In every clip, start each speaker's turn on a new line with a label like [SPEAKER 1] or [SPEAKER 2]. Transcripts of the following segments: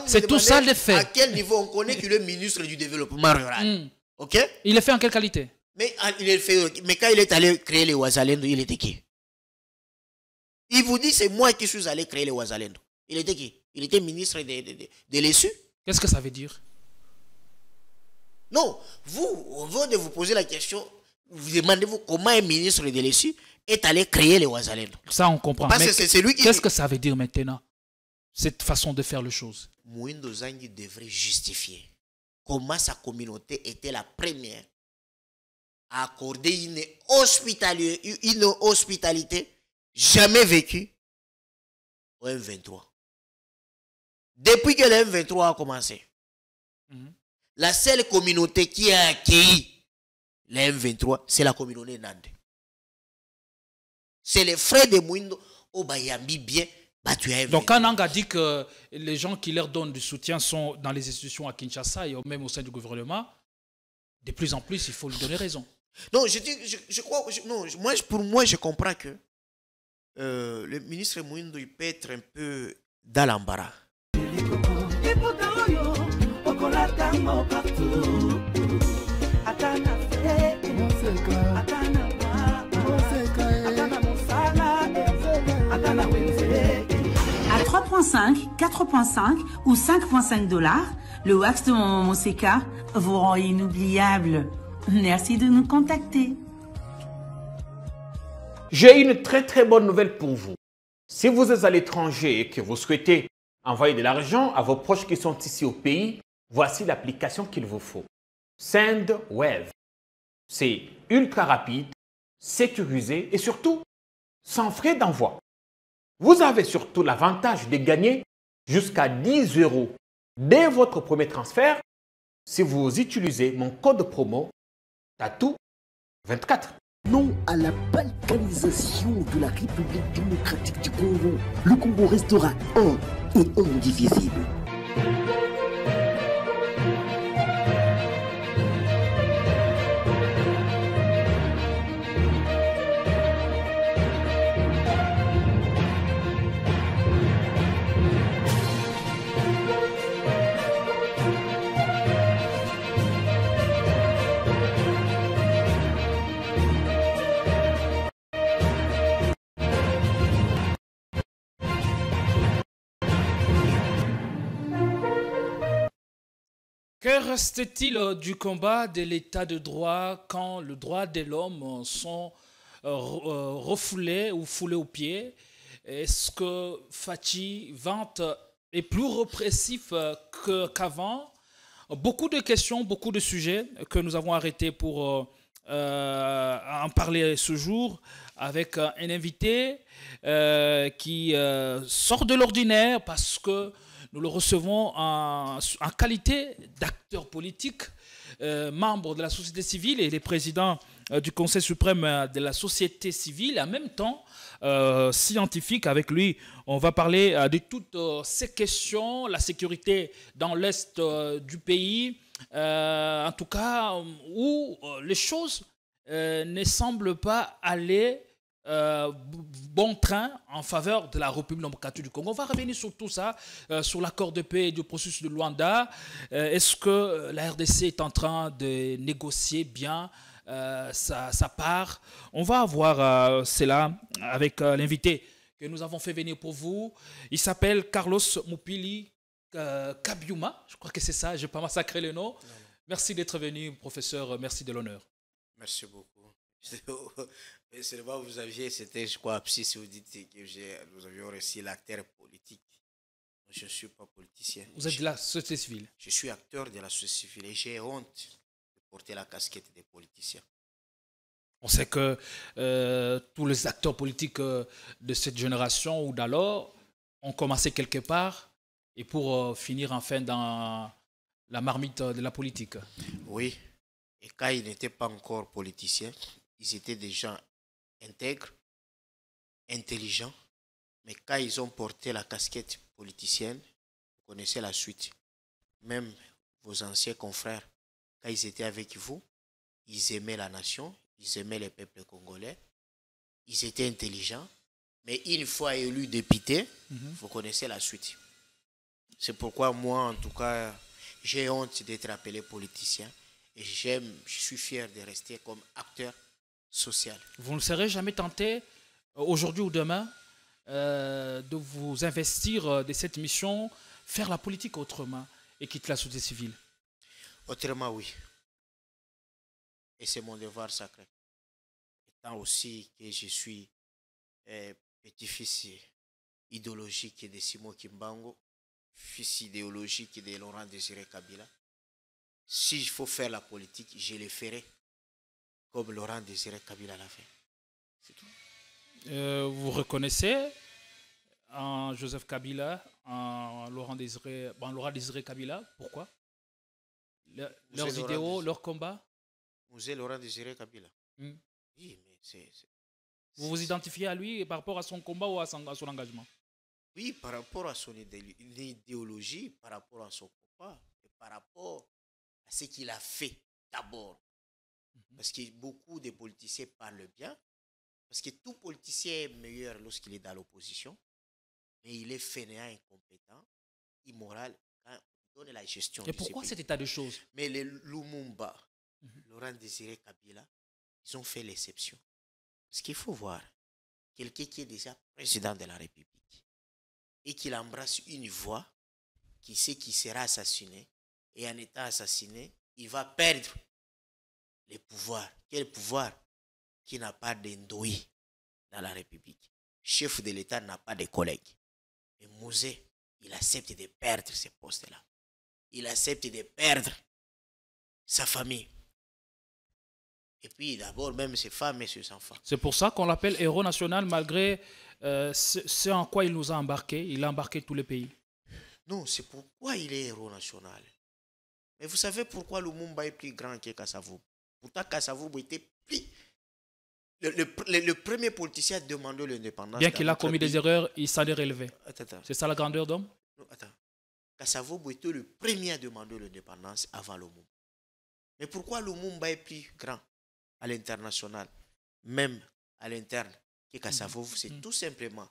[SPEAKER 1] C'est tout ça les
[SPEAKER 2] À
[SPEAKER 1] faits.
[SPEAKER 2] quel niveau on connaît qu'il est ministre du développement rural? Ok?
[SPEAKER 1] Il est fait en quelle qualité?
[SPEAKER 2] Mais quand il est allé créer les Ouazalendo, il était qui? Il vous dit c'est moi qui suis allé créer les Ouazalendo. Il était qui? Il était ministre de l'ESU.
[SPEAKER 1] Qu'est-ce que ça veut dire?
[SPEAKER 2] Non, vous de vous poser la question, vous demandez-vous comment un ministre de l'ESU est allé créer les Ouazalendo.
[SPEAKER 1] Ça, on comprend.
[SPEAKER 2] Parce que c'est lui qui...
[SPEAKER 1] Qu'est-ce que ça veut dire maintenant, cette façon de faire les choses?
[SPEAKER 2] Mouindo Zangui devrait justifier comment sa communauté était la première à accorder une hospitalité jamais vécue au M23. Depuis que le M23 a commencé, la seule communauté qui a accueilli le M23, c'est la communauté Nande. C'est les frères de Mouindo au Bayambi bien battu à M23.
[SPEAKER 1] Donc quand Nanga dit que les gens qui leur donnent du soutien sont dans les institutions à Kinshasa et même au sein du gouvernement, de plus en plus, il faut lui donner raison.
[SPEAKER 2] Non, je crois... pour moi, je comprends que le ministre Mouindo, il peut être un peu dans l'embarras.
[SPEAKER 3] À 3,5, 4,5 ou 5,5 $, le wax de Maman Moseka vous rend inoubliable. Merci de nous contacter.
[SPEAKER 4] J'ai une très bonne nouvelle pour vous. Si vous êtes à l'étranger et que vous souhaitez envoyer de l'argent à vos proches qui sont ici au pays, voici l'application qu'il vous faut. SendWave. C'est ultra rapide, sécurisé et surtout sans frais d'envoi. Vous avez surtout l'avantage de gagner jusqu'à 10 € dès votre premier transfert si vous utilisez mon code promo TATOU24.
[SPEAKER 5] Non à la balkanisation de la République démocratique du Congo. Le Congo restera un et indivisible.
[SPEAKER 1] Que reste-t-il du combat de l'état de droit quand les droits de l'homme sont refoulés ou foulés aux pieds? Est-ce que Fachi vante est plus répressif qu'avant? Beaucoup de questions, beaucoup de sujets que nous avons arrêtés pour en parler ce jour avec un invité qui sort de l'ordinaire parce que nous le recevons en qualité d'acteur politique, membre de la société civile et président du Conseil suprême de la société civile, en même temps scientifique. Avec lui, on va parler de toutes ces questions, la sécurité dans l'est du pays, en tout cas où les choses ne semblent pas aller bon train en faveur de la République démocratique du Congo. On va revenir sur tout ça, sur l'accord de paix et du processus de Luanda. Est-ce que la RDC est en train de négocier bien sa part? On va voir cela avec l'invité que nous avons fait venir pour vous. Il s'appelle Carlos Mupili Kabiuma. Je crois que c'est ça, je n'ai pas massacré le nom. Merci d'être venu, professeur. Merci de l'honneur.
[SPEAKER 2] Merci beaucoup. Seulement, vous aviez, c'était, je crois, si vous dites que nous avions réussi l'acteur politique. Je ne suis pas politicien.
[SPEAKER 1] Vous êtes de la société civile?
[SPEAKER 2] Je suis acteur de la société civile et j'ai honte de porter la casquette des politiciens.
[SPEAKER 1] On sait que tous les acteurs politiques de cette génération ou d'alors ont commencé quelque part et pour finir enfin dans la marmite de la politique.
[SPEAKER 2] Oui, et quand ils n'étaient pas encore politiciens, ils étaient des gens intègres, intelligents, mais quand ils ont porté la casquette politicienne, vous connaissez la suite. Même vos anciens confrères, quand ils étaient avec vous, ils aimaient la nation, ils aimaient les peuples congolais, ils étaient intelligents, mais une fois élus députés, vous connaissez la suite. C'est pourquoi moi, en tout cas, j'ai honte d'être appelé politicien. Et je suis fier de rester comme acteur social.
[SPEAKER 1] Vous ne serez jamais tenté, aujourd'hui ou demain, de vous investir de cette mission, faire la politique autrement et quitter la société civile?
[SPEAKER 2] Autrement, oui. Et c'est mon devoir sacré. Étant aussi que je suis petit-fils idéologique de Simon Kimbangu, fils idéologique de Laurent Désiré Kabila. S'il faut faire la politique, je le ferai comme Laurent Désiré Kabila l'a fait. C'est tout.
[SPEAKER 1] Vous reconnaissez en Joseph Kabila, en Laurent Désiré Kabila, pourquoi? Leurs idéaux, leurs combats?
[SPEAKER 2] Vous êtes Laurent Désiré Kabila.
[SPEAKER 1] Hmm.
[SPEAKER 2] Oui, mais
[SPEAKER 1] vous vous identifiez à lui par rapport à son combat ou à son engagement?
[SPEAKER 2] Oui, par rapport à son idéologie, par rapport à son combat, et par rapport à ce qu'il a fait d'abord. Parce que beaucoup de politiciens parlent bien, parce que tout politicien est meilleur lorsqu'il est dans l'opposition, mais il est fainéant, incompétent, immoral quand il donne la gestion.
[SPEAKER 1] Et pourquoi cet état de choses?
[SPEAKER 2] Mais les Lumumba, Laurent Désiré Kabila, ils ont fait l'exception. Parce qu'il faut voir, quelqu'un qui est déjà président de la République et qu'il embrasse une voix, qui sait qu'il sera assassiné, et en étant assassiné, il va perdre les pouvoirs. Quel pouvoir? Qui n'a pas d'endoui dans la République. Chef de l'État n'a pas de collègues. Et Mosé, il accepte de perdre ces postes-là. Il accepte de perdre sa famille. Et puis d'abord même ses femmes et ses enfants.
[SPEAKER 1] C'est pour ça qu'on l'appelle héros national malgré ce en quoi il nous a embarqués. Il a embarqué tous les pays.
[SPEAKER 2] Non, c'est pourquoi il est héros national. Mais vous savez pourquoi Lumumba est plus grand que Kasavubu? Pourtant Kasavubu était plus... Le premier politicien a demandé l'indépendance.
[SPEAKER 1] Bien qu'il a commis des erreurs, il s'en est relevé.
[SPEAKER 2] Attends.
[SPEAKER 1] C'est ça la grandeur d'homme?
[SPEAKER 2] Non, attends. Kasavubu était le premier à demander l'indépendance avant Lumumba. Mais pourquoi Lumumba est plus grand à l'international, même à l'interne, que Kasavubu? C'est tout simplement,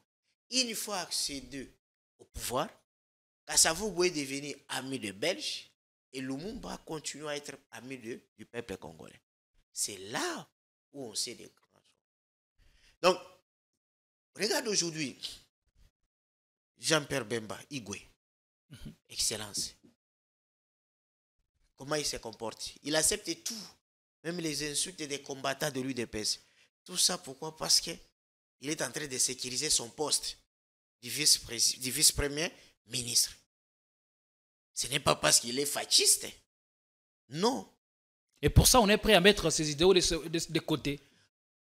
[SPEAKER 2] une fois accédé au pouvoir, Kasavubu est devenu ami de Belges et Lumumba continue à être ami du peuple congolais. C'est là où on sait des grands hommes. Donc, regarde aujourd'hui, Jean-Pierre Bemba, Igwe, Excellence. Comment il se comporte? Il accepte tout, même les insultes des combattants de l'UDPS. Tout ça pourquoi? Parce qu'il est en train de sécuriser son poste du vice-premier ministre. Ce n'est pas parce qu'il est fasciste. Non.
[SPEAKER 1] Et pour ça, on est prêt à mettre ces idéaux de côté.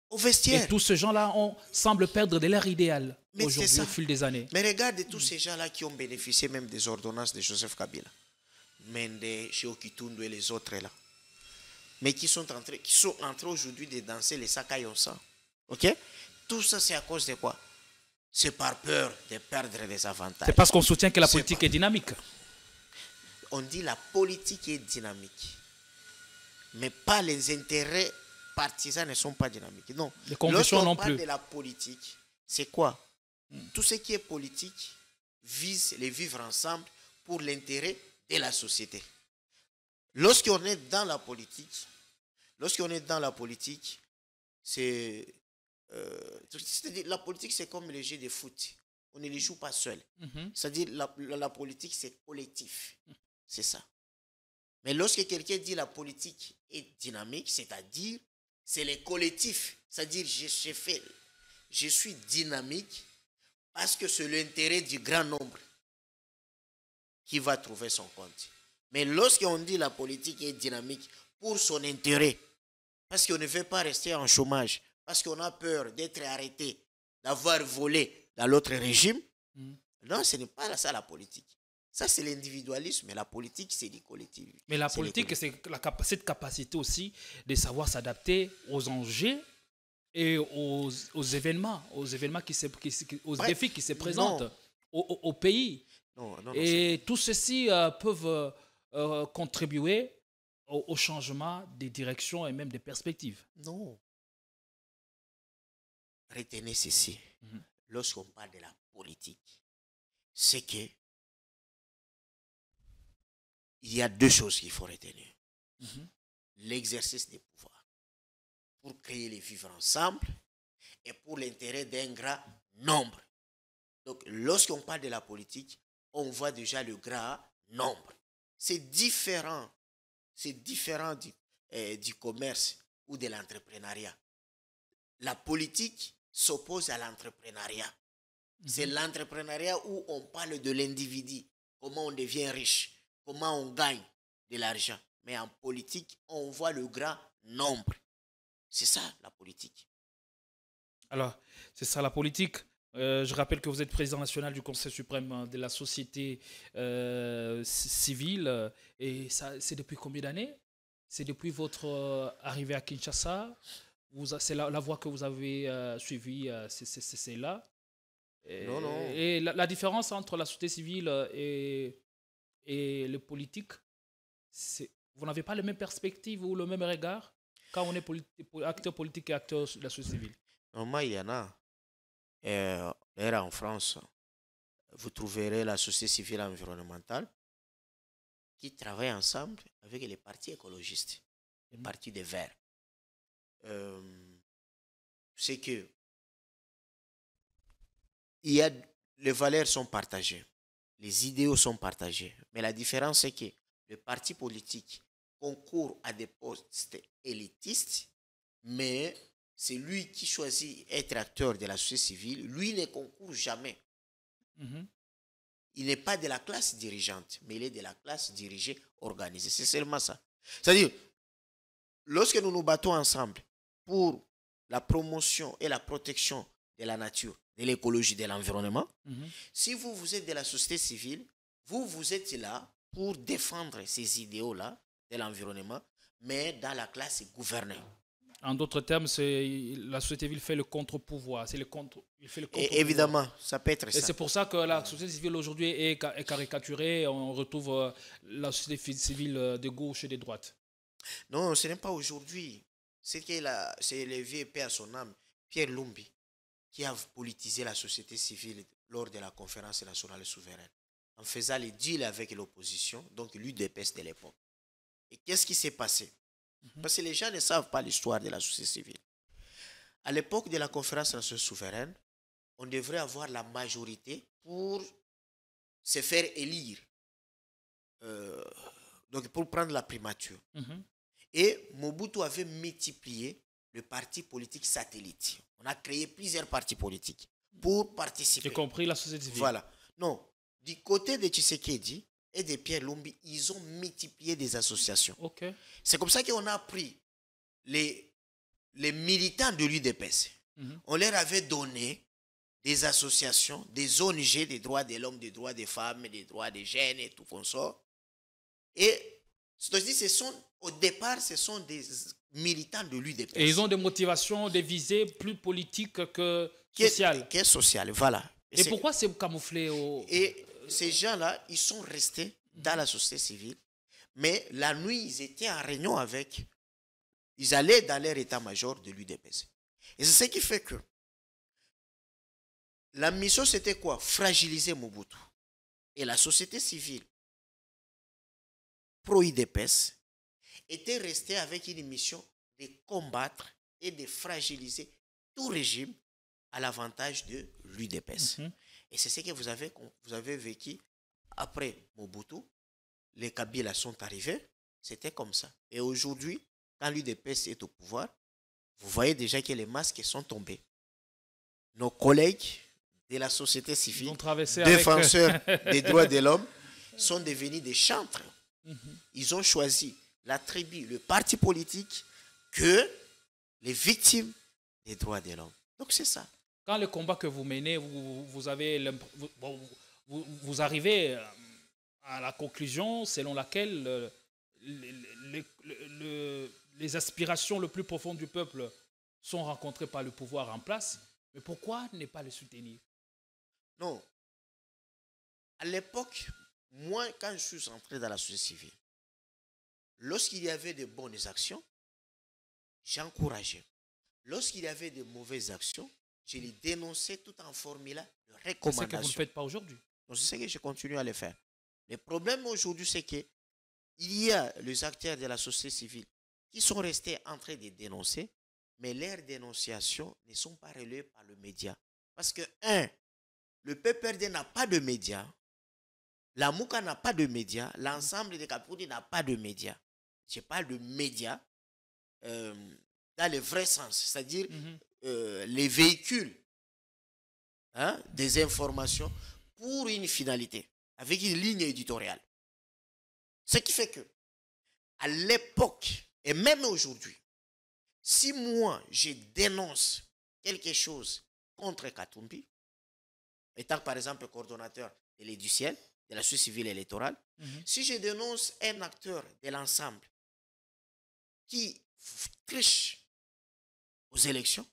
[SPEAKER 2] Au vestiaire.
[SPEAKER 1] Et tous ces gens-là semblent perdre de leur idéal aujourd'hui au fil des années.
[SPEAKER 2] Mais regarde tous ces gens-là qui ont bénéficié même des ordonnances de Joseph Kabila. Mende, Chiokitundu et les autres là. Mais qui sont entrés aujourd'hui de danser les Sakayonsa. Ok? Tout ça, c'est à cause de quoi? C'est par peur de perdre des avantages.
[SPEAKER 1] C'est parce qu'on soutient que la politique est dynamique.
[SPEAKER 2] On dit la politique est dynamique. Mais pas les intérêts partisans ne sont pas dynamiques. Non.
[SPEAKER 1] Les convictions non plus.
[SPEAKER 2] Lorsqu'on parle de la politique, c'est quoi? Tout ce qui est politique vise les vivre ensemble pour l'intérêt de la société. Lorsqu'on est dans la politique, c'est la politique, c'est comme le jeu de foot. On ne les joue pas seul. C'est-à-dire la politique, c'est collectif. C'est ça. Mais lorsque quelqu'un dit la politique est dynamique, c'est-à-dire c'est le collectif. C'est-à-dire je suis dynamique parce que c'est l'intérêt du grand nombre qui va trouver son compte. Mais lorsqu'on dit la politique est dynamique pour son intérêt, parce qu'on ne veut pas rester en chômage, parce qu'on a peur d'être arrêté, d'avoir volé dans l'autre régime, non, ce n'est pas ça la politique. Ça, c'est l'individualisme, mais la politique, c'est du collectif.
[SPEAKER 1] Mais la politique, c'est cette capacité aussi de savoir s'adapter aux enjeux et aux événements, aux défis qui se présentent au pays. Et tout ceci peuvent contribuer au changement des directions et même des perspectives.
[SPEAKER 2] Non. Retenez ceci. Lorsqu'on parle de la politique, c'est que il y a deux choses qu'il faut retenir. L'exercice des pouvoirs pour créer les vivre ensemble et pour l'intérêt d'un grand nombre. Donc, lorsqu'on parle de la politique, on voit déjà le grand nombre. C'est différent du commerce ou de l'entrepreneuriat. La politique s'oppose à l'entrepreneuriat. C'est l'entrepreneuriat où on parle de l'individu, comment on devient riche, comment on gagne de l'argent. Mais en politique, on voit le grand nombre. C'est ça, la politique.
[SPEAKER 1] Alors, c'est ça la politique. Je rappelle que vous êtes président national du Conseil suprême de la société civile. Et ça, c'est depuis combien d'années? C'est depuis votre arrivée à Kinshasa? C'est la voie que vous avez suivie, c'est là.
[SPEAKER 2] Non.
[SPEAKER 1] Et la différence entre la société civile et le politique, vous n'avez pas les mêmes perspectives ou le même regard quand on est acteur politique et acteur de la société civile?
[SPEAKER 2] Normalement, il y en a. D'ailleurs, en France, vous trouverez la société civile environnementale qui travaille ensemble avec les partis écologistes, les partis des Verts. C'est que les valeurs sont partagées, les idéaux sont partagés, mais la différence c'est que le parti politique concourt à des postes élitistes, mais c'est lui qui choisit être acteur de la société civile, lui ne concourt jamais. Il n'est pas de la classe dirigeante, mais il est de la classe dirigée organisée. C'est seulement ça. C'est-à-dire, lorsque nous nous battons ensemble pour la promotion et la protection de la nature, de l'écologie, de l'environnement, si vous êtes de la société civile, vous êtes là pour défendre ces idéaux-là de l'environnement, mais dans la classe gouvernée.
[SPEAKER 1] En d'autres termes, la société civile fait le contre-pouvoir.
[SPEAKER 2] Évidemment, ça peut être ça.
[SPEAKER 1] Et c'est pour ça que la société civile aujourd'hui est caricaturée. On retrouve la société civile de gauche et de droite.
[SPEAKER 2] Non, ce n'est pas aujourd'hui. C'est le vieux père à son âme, Pierre Lumbi, qui a politisé la société civile lors de la conférence nationale souveraine, en faisant les deals avec l'opposition, donc l'UDPS de l'époque. Et qu'est-ce qui s'est passé? Parce que les gens ne savent pas l'histoire de la société civile. À l'époque de la conférence nationale souveraine, on devrait avoir la majorité pour se faire élire, donc pour prendre la primature. Et Mobutu avait multiplié le parti politique satellite. On a créé plusieurs partis politiques pour participer.
[SPEAKER 1] Y compris la société civile.
[SPEAKER 2] Voilà. Non, du côté de Tshisekedi et de Pierre Lumbi, ils ont multiplié des associations.
[SPEAKER 1] Okay.
[SPEAKER 2] C'est comme ça qu'on a pris les militants de l'UDPS. On leur avait donné des associations, des ONG, des droits de l'homme, des droits des femmes, des droits des jeunes et tout consort. Et au départ, ce sont des militants de l'UDPS.
[SPEAKER 1] Et ils ont des motivations, des visées plus politiques que sociales.
[SPEAKER 2] Que sociales, voilà.
[SPEAKER 1] Et pourquoi c'est camouflé
[SPEAKER 2] Et ces gens-là, ils sont restés dans la société civile, mais la nuit, ils étaient en réunion ils allaient dans leur état-major de l'UDPS. Et c'est ce qui fait que la mission, c'était quoi? Fragiliser Mobutu. Et la société civile pro-UDPS était restée avec une mission de combattre et de fragiliser tout régime à l'avantage de l'UDPS. Et c'est ce que vous avez vécu après Mobutu. Les Kabila sont arrivés, c'était comme ça. Et aujourd'hui, quand l'UDPS est au pouvoir, vous voyez déjà que les masques sont tombés. Nos collègues de la société civile, défenseurs des droits de l'homme, sont devenus des chantres. Ils ont choisi la tribu, le parti politique, que les victimes des droits de l'homme. Donc c'est ça.
[SPEAKER 1] Quand le combat que vous menez, vous arrivez à la conclusion selon laquelle les aspirations les plus profondes du peuple sont rencontrées par le pouvoir en place. Mais pourquoi ne pas le soutenir?
[SPEAKER 2] Non. À l'époque, moi, quand je suis entré dans la société civile, lorsqu'il y avait de bonnes actions, j'encourageais. Lorsqu'il y avait de mauvaises actions, je les dénonçais tout en formulant de recommandations.
[SPEAKER 1] C'est ce que vous ne faites pas aujourd'hui.
[SPEAKER 2] Donc, c'est ce que je continue à le faire. Le problème aujourd'hui, c'est que il y a les acteurs de la société civile qui sont restés en train de dénoncer, mais leurs dénonciations ne sont pas relayées par le média. Parce que, le PPRD n'a pas de médias, la Mouka n'a pas de médias, l'ensemble des Capoudi n'a pas de médias. Je parle de médias dans le vrai sens, c'est-à-dire les véhicules des informations pour une finalité, avec une ligne éditoriale. Ce qui fait que, à l'époque, et même aujourd'hui, si moi je dénonce quelque chose contre Katumbi, étant par exemple coordonnateur de l'aide du ciel, de la société civile électorale, si je dénonce un acteur de l'ensemble qui triche aux élections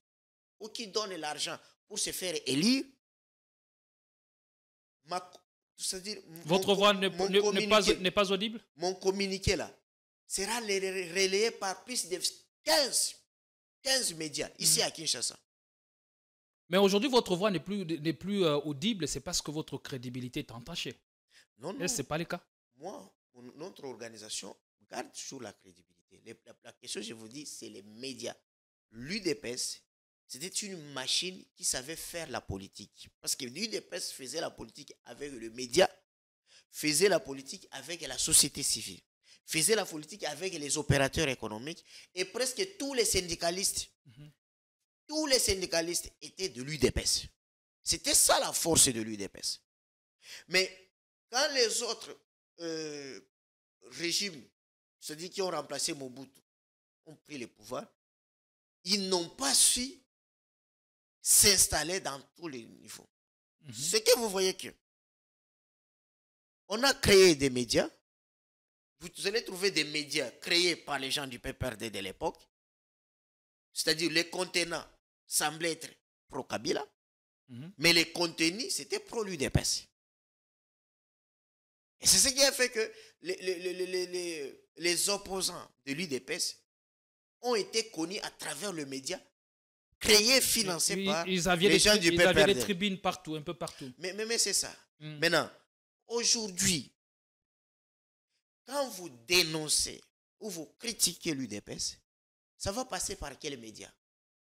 [SPEAKER 2] ou qui donne l'argent pour se faire élire, c'est-à-dire
[SPEAKER 1] votre voix n'est pas audible?
[SPEAKER 2] Mon communiqué là sera relayé par plus de 15 médias ici à Kinshasa.
[SPEAKER 1] Mais aujourd'hui, votre voix n'est plus audible, c'est parce que votre crédibilité est entachée.
[SPEAKER 2] Non, non.
[SPEAKER 1] Ce n'est pas le cas.
[SPEAKER 2] Moi, notre organisation garde toujours la crédibilité. La question, je vous dis, c'est les médias. L'UDPS, c'était une machine qui savait faire la politique. Parce que l'UDPS faisait la politique avec le média, faisait la politique avec la société civile, faisait la politique avec les opérateurs économiques et presque tous les syndicalistes. Tous les syndicalistes étaient de l'UDPS. C'était ça la force de l'UDPS. Mais quand les autres régimes, c'est-à-dire qui ont remplacé Mobutu, ont pris le pouvoir, ils n'ont pas su s'installer dans tous les niveaux. Ce que vous voyez que on a créé des médias. Vous allez trouver des médias créés par les gens du PPRD de l'époque. C'est-à-dire les contenants semblaient être pro-Kabila, mais les contenus, c'était pro-l'UDPS. Et c'est ce qui a fait que les opposants de l'UDPS ont été connus à travers le média, créés, financés par les gens du PPRD.
[SPEAKER 1] Ils avaient des tribunes partout, un peu partout.
[SPEAKER 2] Mais c'est ça. Maintenant, aujourd'hui, quand vous dénoncez ou vous critiquez l'UDPS, ça va passer par quels médias?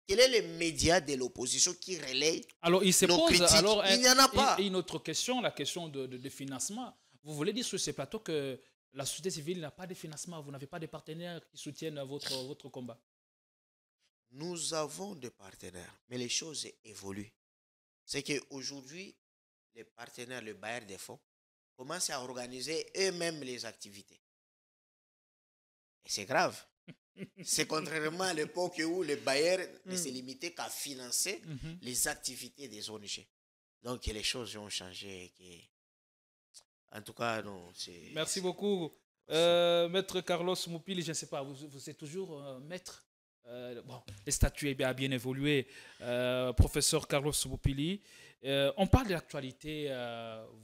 [SPEAKER 2] Quel est le média de l'opposition qui relaye nos critiques? Il n'y en a pas.
[SPEAKER 1] Et une autre question, la question de financement. Vous voulez dire sur ces plateaux que la société civile n'a pas de financement, vous n'avez pas de partenaires qui soutiennent votre combat?
[SPEAKER 2] Nous avons des partenaires, mais les choses évoluent. C'est qu'aujourd'hui, les partenaires, les bailleurs des fonds, commencent à organiser eux-mêmes les activités. Et c'est grave. C'est contrairement à l'époque où les bailleurs ne se limitaient qu'à financer les activités des ONG. Donc les choses ont changé. En tout cas, non.
[SPEAKER 1] Merci beaucoup. Maître Carlos Moupili, je ne sais pas, vous êtes toujours maître. Bon, les statuts a bien évolué. Professeur Carlos Moupili, on parle de l'actualité.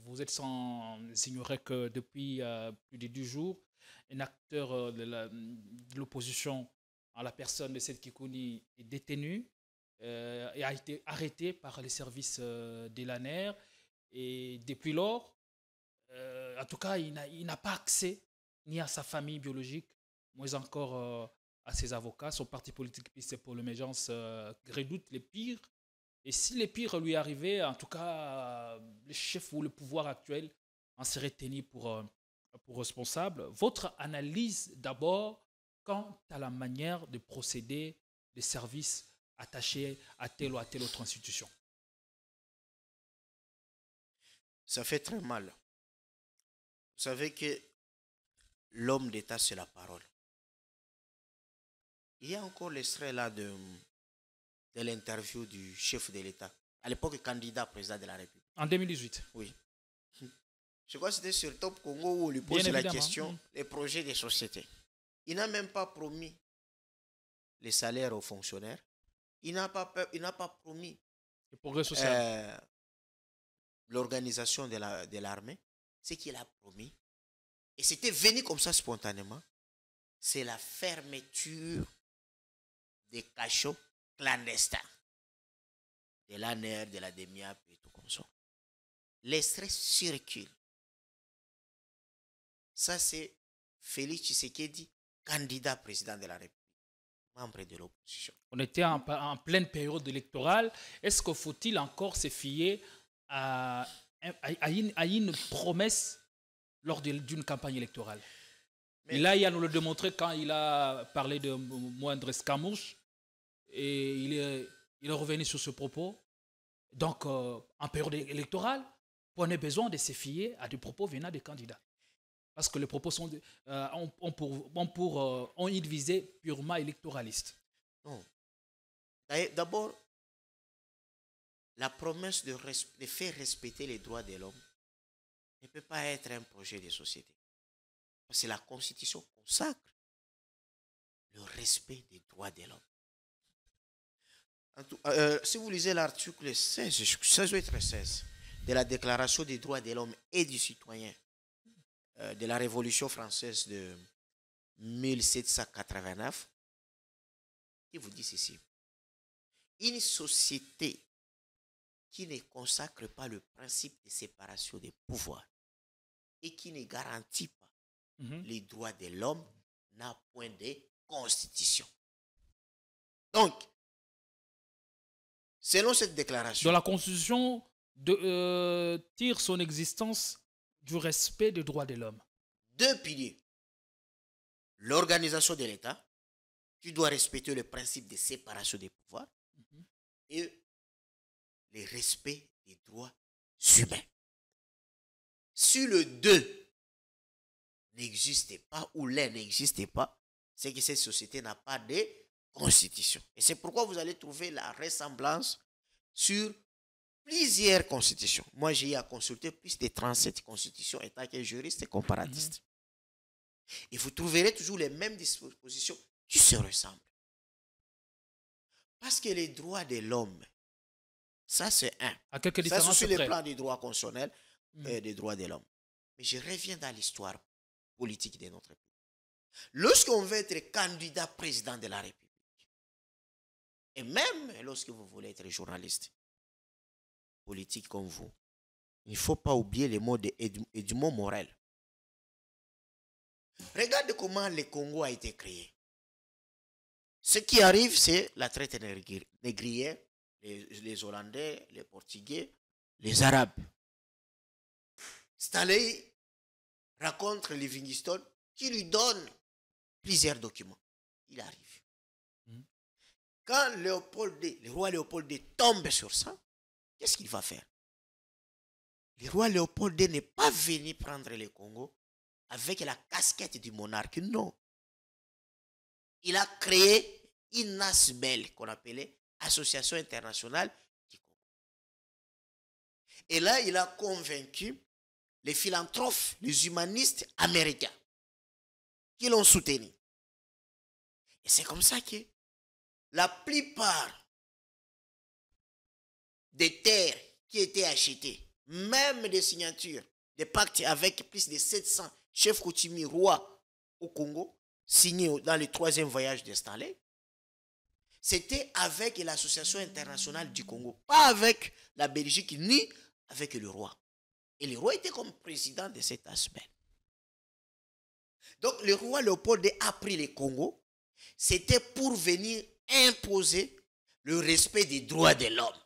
[SPEAKER 1] Vous êtes sans ignorer que depuis plus de 10 jours, un acteur de l'opposition, en la personne de Seth Kikouni, est détenu et a été arrêté par les services de l'ANER. Et depuis lors, en tout cas, il n'a pas accès ni à sa famille biologique, moins encore à ses avocats. Son parti politique, c'est pour l'émergence, redoute les pires. Et si les pires lui arrivaient, en tout cas, le chef ou le pouvoir actuel en serait tenu pour responsable. Votre analyse d'abord quant à la manière de procéder des services attachés à telle ou à telle autre institution.
[SPEAKER 2] Ça fait très mal. Vous savez que l'homme d'État, c'est la parole. Il y a encore l'extrait là de l'interview du chef de l'État, à l'époque candidat président de la République.
[SPEAKER 1] En 2018.
[SPEAKER 2] Oui. Je crois que c'était sur Top Congo où on lui pose la question, les projets des sociétés. Il n'a même pas promis les salaires aux fonctionnaires. Il n'a pas promis
[SPEAKER 1] le progrès social.
[SPEAKER 2] L'organisation de l'armée. Ce qu'il a promis, et c'était venu comme ça spontanément, c'est la fermeture des cachots clandestins de l'ANER, de la DEMIAP et tout comme ça. Les stress circulent. Ça, c'est Félix Tshisekedi, candidat président de la République, membre de l'opposition.
[SPEAKER 1] On était en pleine période électorale. Est-ce qu'il faut-il encore se fier à une promesse lors d'une campagne électorale? Mais là, il a nous le démontré quand il a parlé de Moindre Escamouche et il est revenu sur ce propos. Donc, en période électorale, on a besoin de se fier à des propos venant des candidats. Parce que les propos ont une visée purement électoraliste.
[SPEAKER 2] Non. D'abord, la promesse de faire respecter les droits de l'homme ne peut pas être un projet de société. Parce que la Constitution consacre le respect des droits de l'homme. Si vous lisez l'article 16 de la Déclaration des droits de l'homme et du citoyen de la Révolution française de 1789, il vous dit ceci. Une société qui ne consacre pas le principe de séparation des pouvoirs et qui ne garantit pas les droits de l'homme n'a point de constitution. Donc, selon cette déclaration,
[SPEAKER 1] dans la Constitution tire son existence du respect des droits de l'homme.
[SPEAKER 2] Deux piliers. L'organisation de l'État, qui doit respecter le principe de séparation des pouvoirs, et le respect des droits humains. Si le deux n'existait pas ou l'un n'existait pas, c'est que cette société n'a pas de constitution. Et c'est pourquoi vous allez trouver la ressemblance sur plusieurs constitutions. Moi, j'ai eu à consulter plus de 37 constitutions étant que juriste et comparatiste. Et vous trouverez toujours les mêmes dispositions qui se ressemblent. Parce que les droits de l'homme, ça c'est un.
[SPEAKER 1] À quelques
[SPEAKER 2] ça
[SPEAKER 1] différences
[SPEAKER 2] c'est sur
[SPEAKER 1] près.
[SPEAKER 2] le plan des droits constitutionnels et des droits de l'homme. Mais je reviens dans l'histoire politique de notre pays. Lorsqu'on veut être candidat président de la République, et même lorsque vous voulez être journaliste politique comme vous, il ne faut pas oublier les mots d'Edmond Morel. Regardez comment le Congo a été créé. Ce qui arrive, c'est la traite négrière, les Hollandais, les Portugais, les Arabes. Stanley rencontre Livingstone qui lui donne plusieurs documents. Il arrive. Quand le roi Léopold II tombe sur ça, qu'est-ce qu'il va faire? Le roi Léopold II n'est pas venu prendre le Congo avec la casquette du monarque, non. Il a créé une ASBEL qu'on appelait Association internationale du Congo. Et là, il a convaincu les philanthropes, les humanistes américains qui l'ont soutenu. Et c'est comme ça que la plupart des terres qui étaient achetées, même des signatures, des pactes avec plus de 700 chefs coutumiers rois au Congo, signés dans le 3e voyage de Stanley, c'était avec l'Association internationale du Congo, pas avec la Belgique ni avec le roi. Et le roi était comme président de cet aspect. Donc le roi Léopold a pris le Congo, c'était pour venir imposer le respect des droits de l'homme.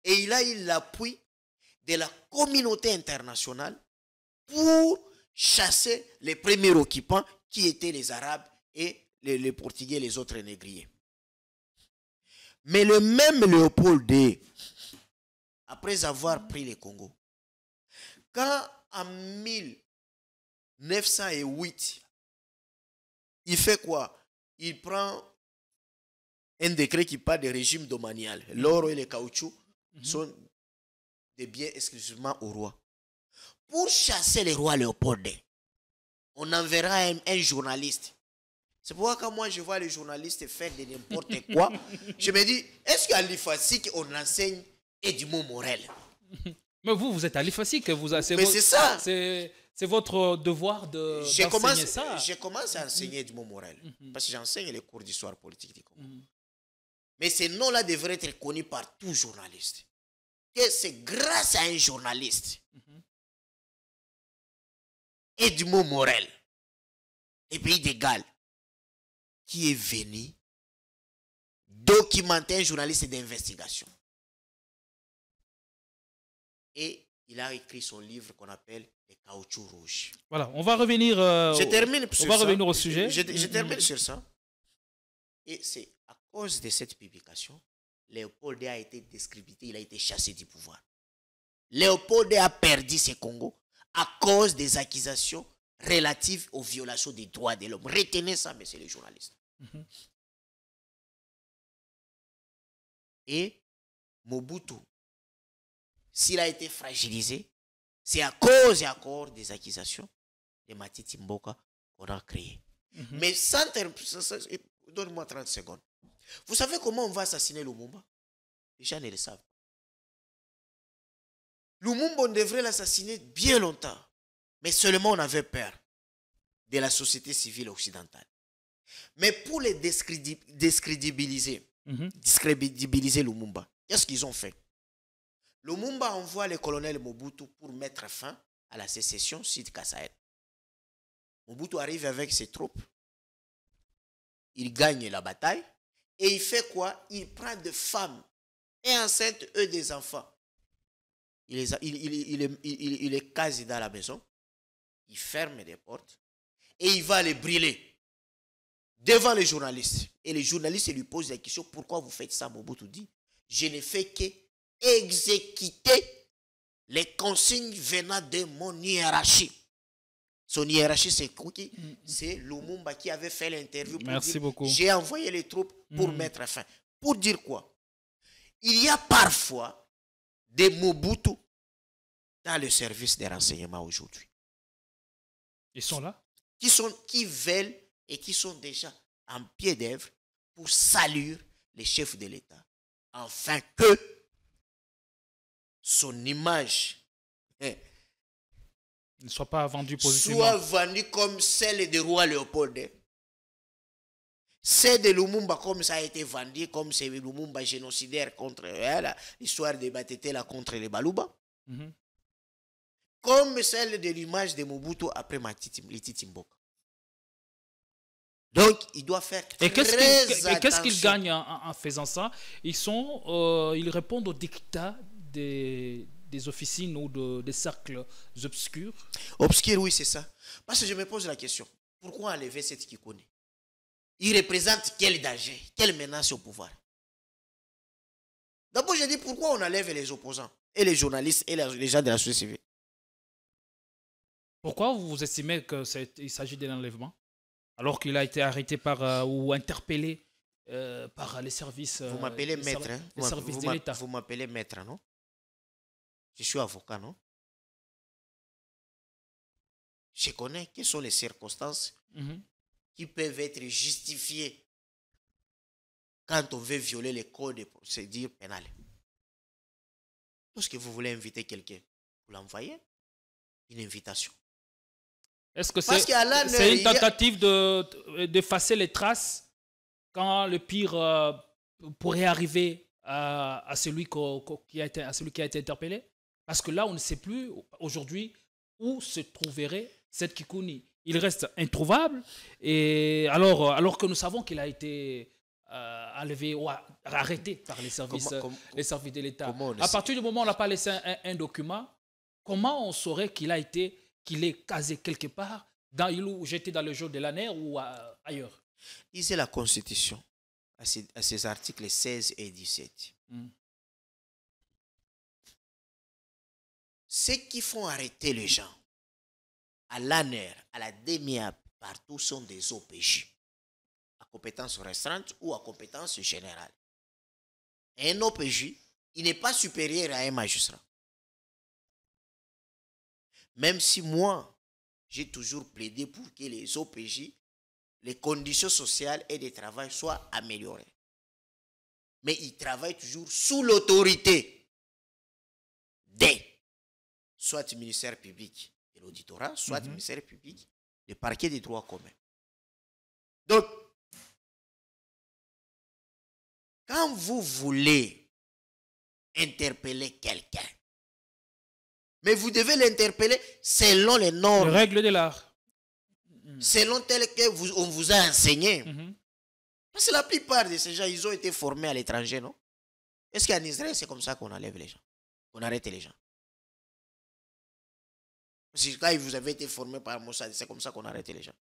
[SPEAKER 2] Et il a eu l'appui de la communauté internationale pour chasser les premiers occupants qui étaient les Arabes et les Portugais, les autres négriers. Mais le même Léopold II, après avoir pris le Congo, quand en 1908, il fait quoi? Il prend un décret qui parle de régime domanial. L'or et le caoutchouc sont des biens exclusivement au roi. Pour chasser le roi Léopold II, on enverra un journaliste. C'est pourquoi quand moi je vois les journalistes faire de n'importe quoi, je me dis, est-ce qu'à l'IFASIC on enseigne Edmond Morel?
[SPEAKER 1] Mais vous êtes à l'IFASIC,
[SPEAKER 2] mais c'est ça.
[SPEAKER 1] C'est votre devoir d'enseigner ça.
[SPEAKER 2] J'ai commencé à enseigner Edmond Morel, parce que j'enseigne les cours d'histoire politique du Congo. Mais ces noms-là devraient être connus par tout journaliste. Que c'est grâce à un journaliste, Edmond Morel, les pays de Galles, qui est venu documenter un journaliste d'investigation. Et il a écrit son livre qu'on appelle Les caoutchoucs rouges.
[SPEAKER 1] Voilà, on va revenir, revenir au sujet.
[SPEAKER 2] Je termine sur ça. Et c'est à cause de cette publication, Léopold a été discrédité, il a été chassé du pouvoir. Léopold a perdu ses Congos à cause des accusations relatives aux violations des droits de l'homme. Retenez ça, messieurs les journalistes. Et Mobutu, s'il a été fragilisé, c'est à cause et encore des accusations de Matiti Mboka qu'on a créé. Mais sans donne-moi 30 secondes. Vous savez comment on va assassiner Lumumba? Les gens ne le savent. Lumumba, on devrait l'assassiner bien longtemps. Mais seulement on avait peur de la société civile occidentale. Mais pour les discrédibiliser Lumumba, qu'est-ce qu'ils ont fait? Lumumba envoie le colonel Mobutu pour mettre fin à la sécession Sud-Kassaï. Mobutu arrive avec ses troupes. Il gagne la bataille. Et il fait quoi? Il prend des femmes et enceintes, eux, des enfants. Il les case dans la maison. Il ferme les portes. Et il va les brûler devant les journalistes. Et les journalistes lui posent la question: pourquoi vous faites ça? Mobutu dit: je ne fais que exécuter les consignes venant de mon hiérarchie. Son hiérarchie, c'est qui? C'est Lumumba qui avait fait l'interview pour
[SPEAKER 1] Merci
[SPEAKER 2] dire:
[SPEAKER 1] beaucoup.
[SPEAKER 2] j'ai envoyé les troupes pour mettre fin. Pour dire quoi? Il y a parfois des Mobutu dans le service des renseignements aujourd'hui.
[SPEAKER 1] Ils sont là?
[SPEAKER 2] Qui veulent et qui sont déjà en pied d'œuvre pour saluer les chefs de l'État, afin que son image
[SPEAKER 1] Ne soit pas vendu positivement.
[SPEAKER 2] soit vendue comme celle du roi Léopold. C'est de Lumumba comme ça a été vendu, comme c'est Lumumba génocidaire contre l'histoire de Batetela contre les Baluba. Comme celle de l'image de Mobutu après Matiti Mboka. Donc, il doit faire très attention.
[SPEAKER 1] Et qu'est-ce qu'ils gagnent en faisant ça? Ils répondent aux dictats des officines ou des cercles obscurs.
[SPEAKER 2] Obscurs, oui, c'est ça. Parce que je me pose la question: pourquoi enlever cette Kikuni? Il représente quel danger, quelle menace au pouvoir? D'abord, je dis: pourquoi on enlève les opposants et les journalistes et les gens de la société civile?
[SPEAKER 1] Pourquoi vous estimez qu'il s'agit d'un enlèvement alors qu'il a été arrêté ou interpellé par les services?
[SPEAKER 2] Vous m'appelez maître, hein?
[SPEAKER 1] Les services de l'État.
[SPEAKER 2] Vous m'appelez maître, non? Je suis avocat, non? Je connais quelles sont les circonstances qui peuvent être justifiées quand on veut violer les codes de procédure pénale. Lorsque vous voulez inviter quelqu'un, vous l'envoyez une invitation.
[SPEAKER 1] Est-ce que c'est une tentative d'effacer les traces quand le pire pourrait arriver à celui qui a été interpellé? Parce que là, on ne sait plus aujourd'hui où se trouverait cette Kikuni. Il reste introuvable, et alors que nous savons qu'il a été enlevé ou arrêté par les services de l'État. À partir du moment où on n'a pas laissé un document, comment on saurait qu'il est casé quelque part, ou jeté dans le jour de l'année ou ailleurs?
[SPEAKER 2] Lisez la Constitution à ces articles 16 et 17. Ceux qui font arrêter les gens à l'ANER, à la DEMIA, partout sont des OPJ, à compétence restreinte ou à compétence générale. Et un OPJ, il n'est pas supérieur à un magistrat. Même si moi, j'ai toujours plaidé pour que les OPJ, les conditions sociales et de travail soient améliorées. Mais ils travaillent toujours sous l'autorité des soit le ministère public de l'auditorat, soit le ministère public du parquet des droits communs. Donc, quand vous voulez interpeller quelqu'un, mais vous devez l'interpeller selon les normes.
[SPEAKER 1] Les règles de l'art.
[SPEAKER 2] selon tel que on vous a enseigné. Parce que la plupart de ces gens, ils ont été formés à l'étranger, non? Est-ce qu'en Israël, c'est comme ça qu'on enlève les gens? Qu'on arrête les gens? Parce que quand vous avez été formé par Mossad, c'est comme ça qu'on arrête les gens.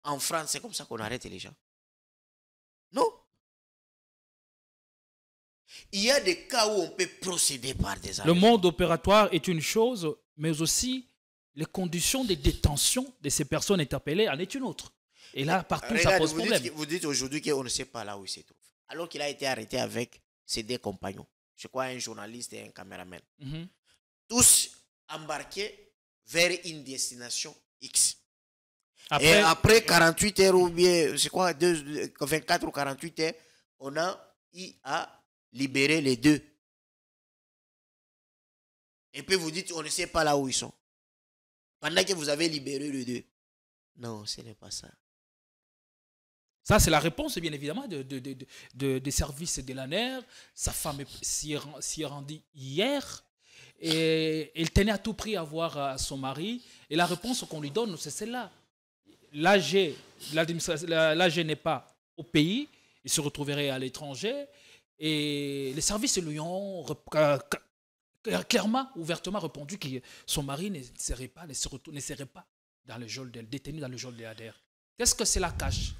[SPEAKER 2] En France, c'est comme ça qu'on arrête les gens. Non. Il y a des cas où on peut procéder par des
[SPEAKER 1] Le mode opératoire est une chose, mais aussi les conditions de détention de ces personnes interpellées en est une autre. Et là, partout, ça pose problème.
[SPEAKER 2] Vous dites aujourd'hui qu'on ne sait pas là où il se trouve. Alors qu'il a été arrêté avec ses deux compagnons. Je crois un journaliste et un caméraman. Tous embarqués vers une destination X. Et après 48 heures ou bien, je crois 24 ou 48 heures, on a eu à libérer les deux. Et puis vous dites, on ne sait pas là où ils sont. Pendant que vous avez libéré les deux. Non, ce n'est pas ça.
[SPEAKER 1] Ça, c'est la réponse, bien évidemment, des services de l'ANER. Sa femme s'y est rendue hier. Et elle tenait à tout prix à voir son mari. Et la réponse qu'on lui donne, c'est celle-là. L'AG n'est pas au pays. Il se retrouverait à l'étranger. Et les services lui ont clairement, ouvertement répondu que son mari ne serait pas dans le geôle détenu dans le geôle de l'ADR. Qu'est-ce que cela cache?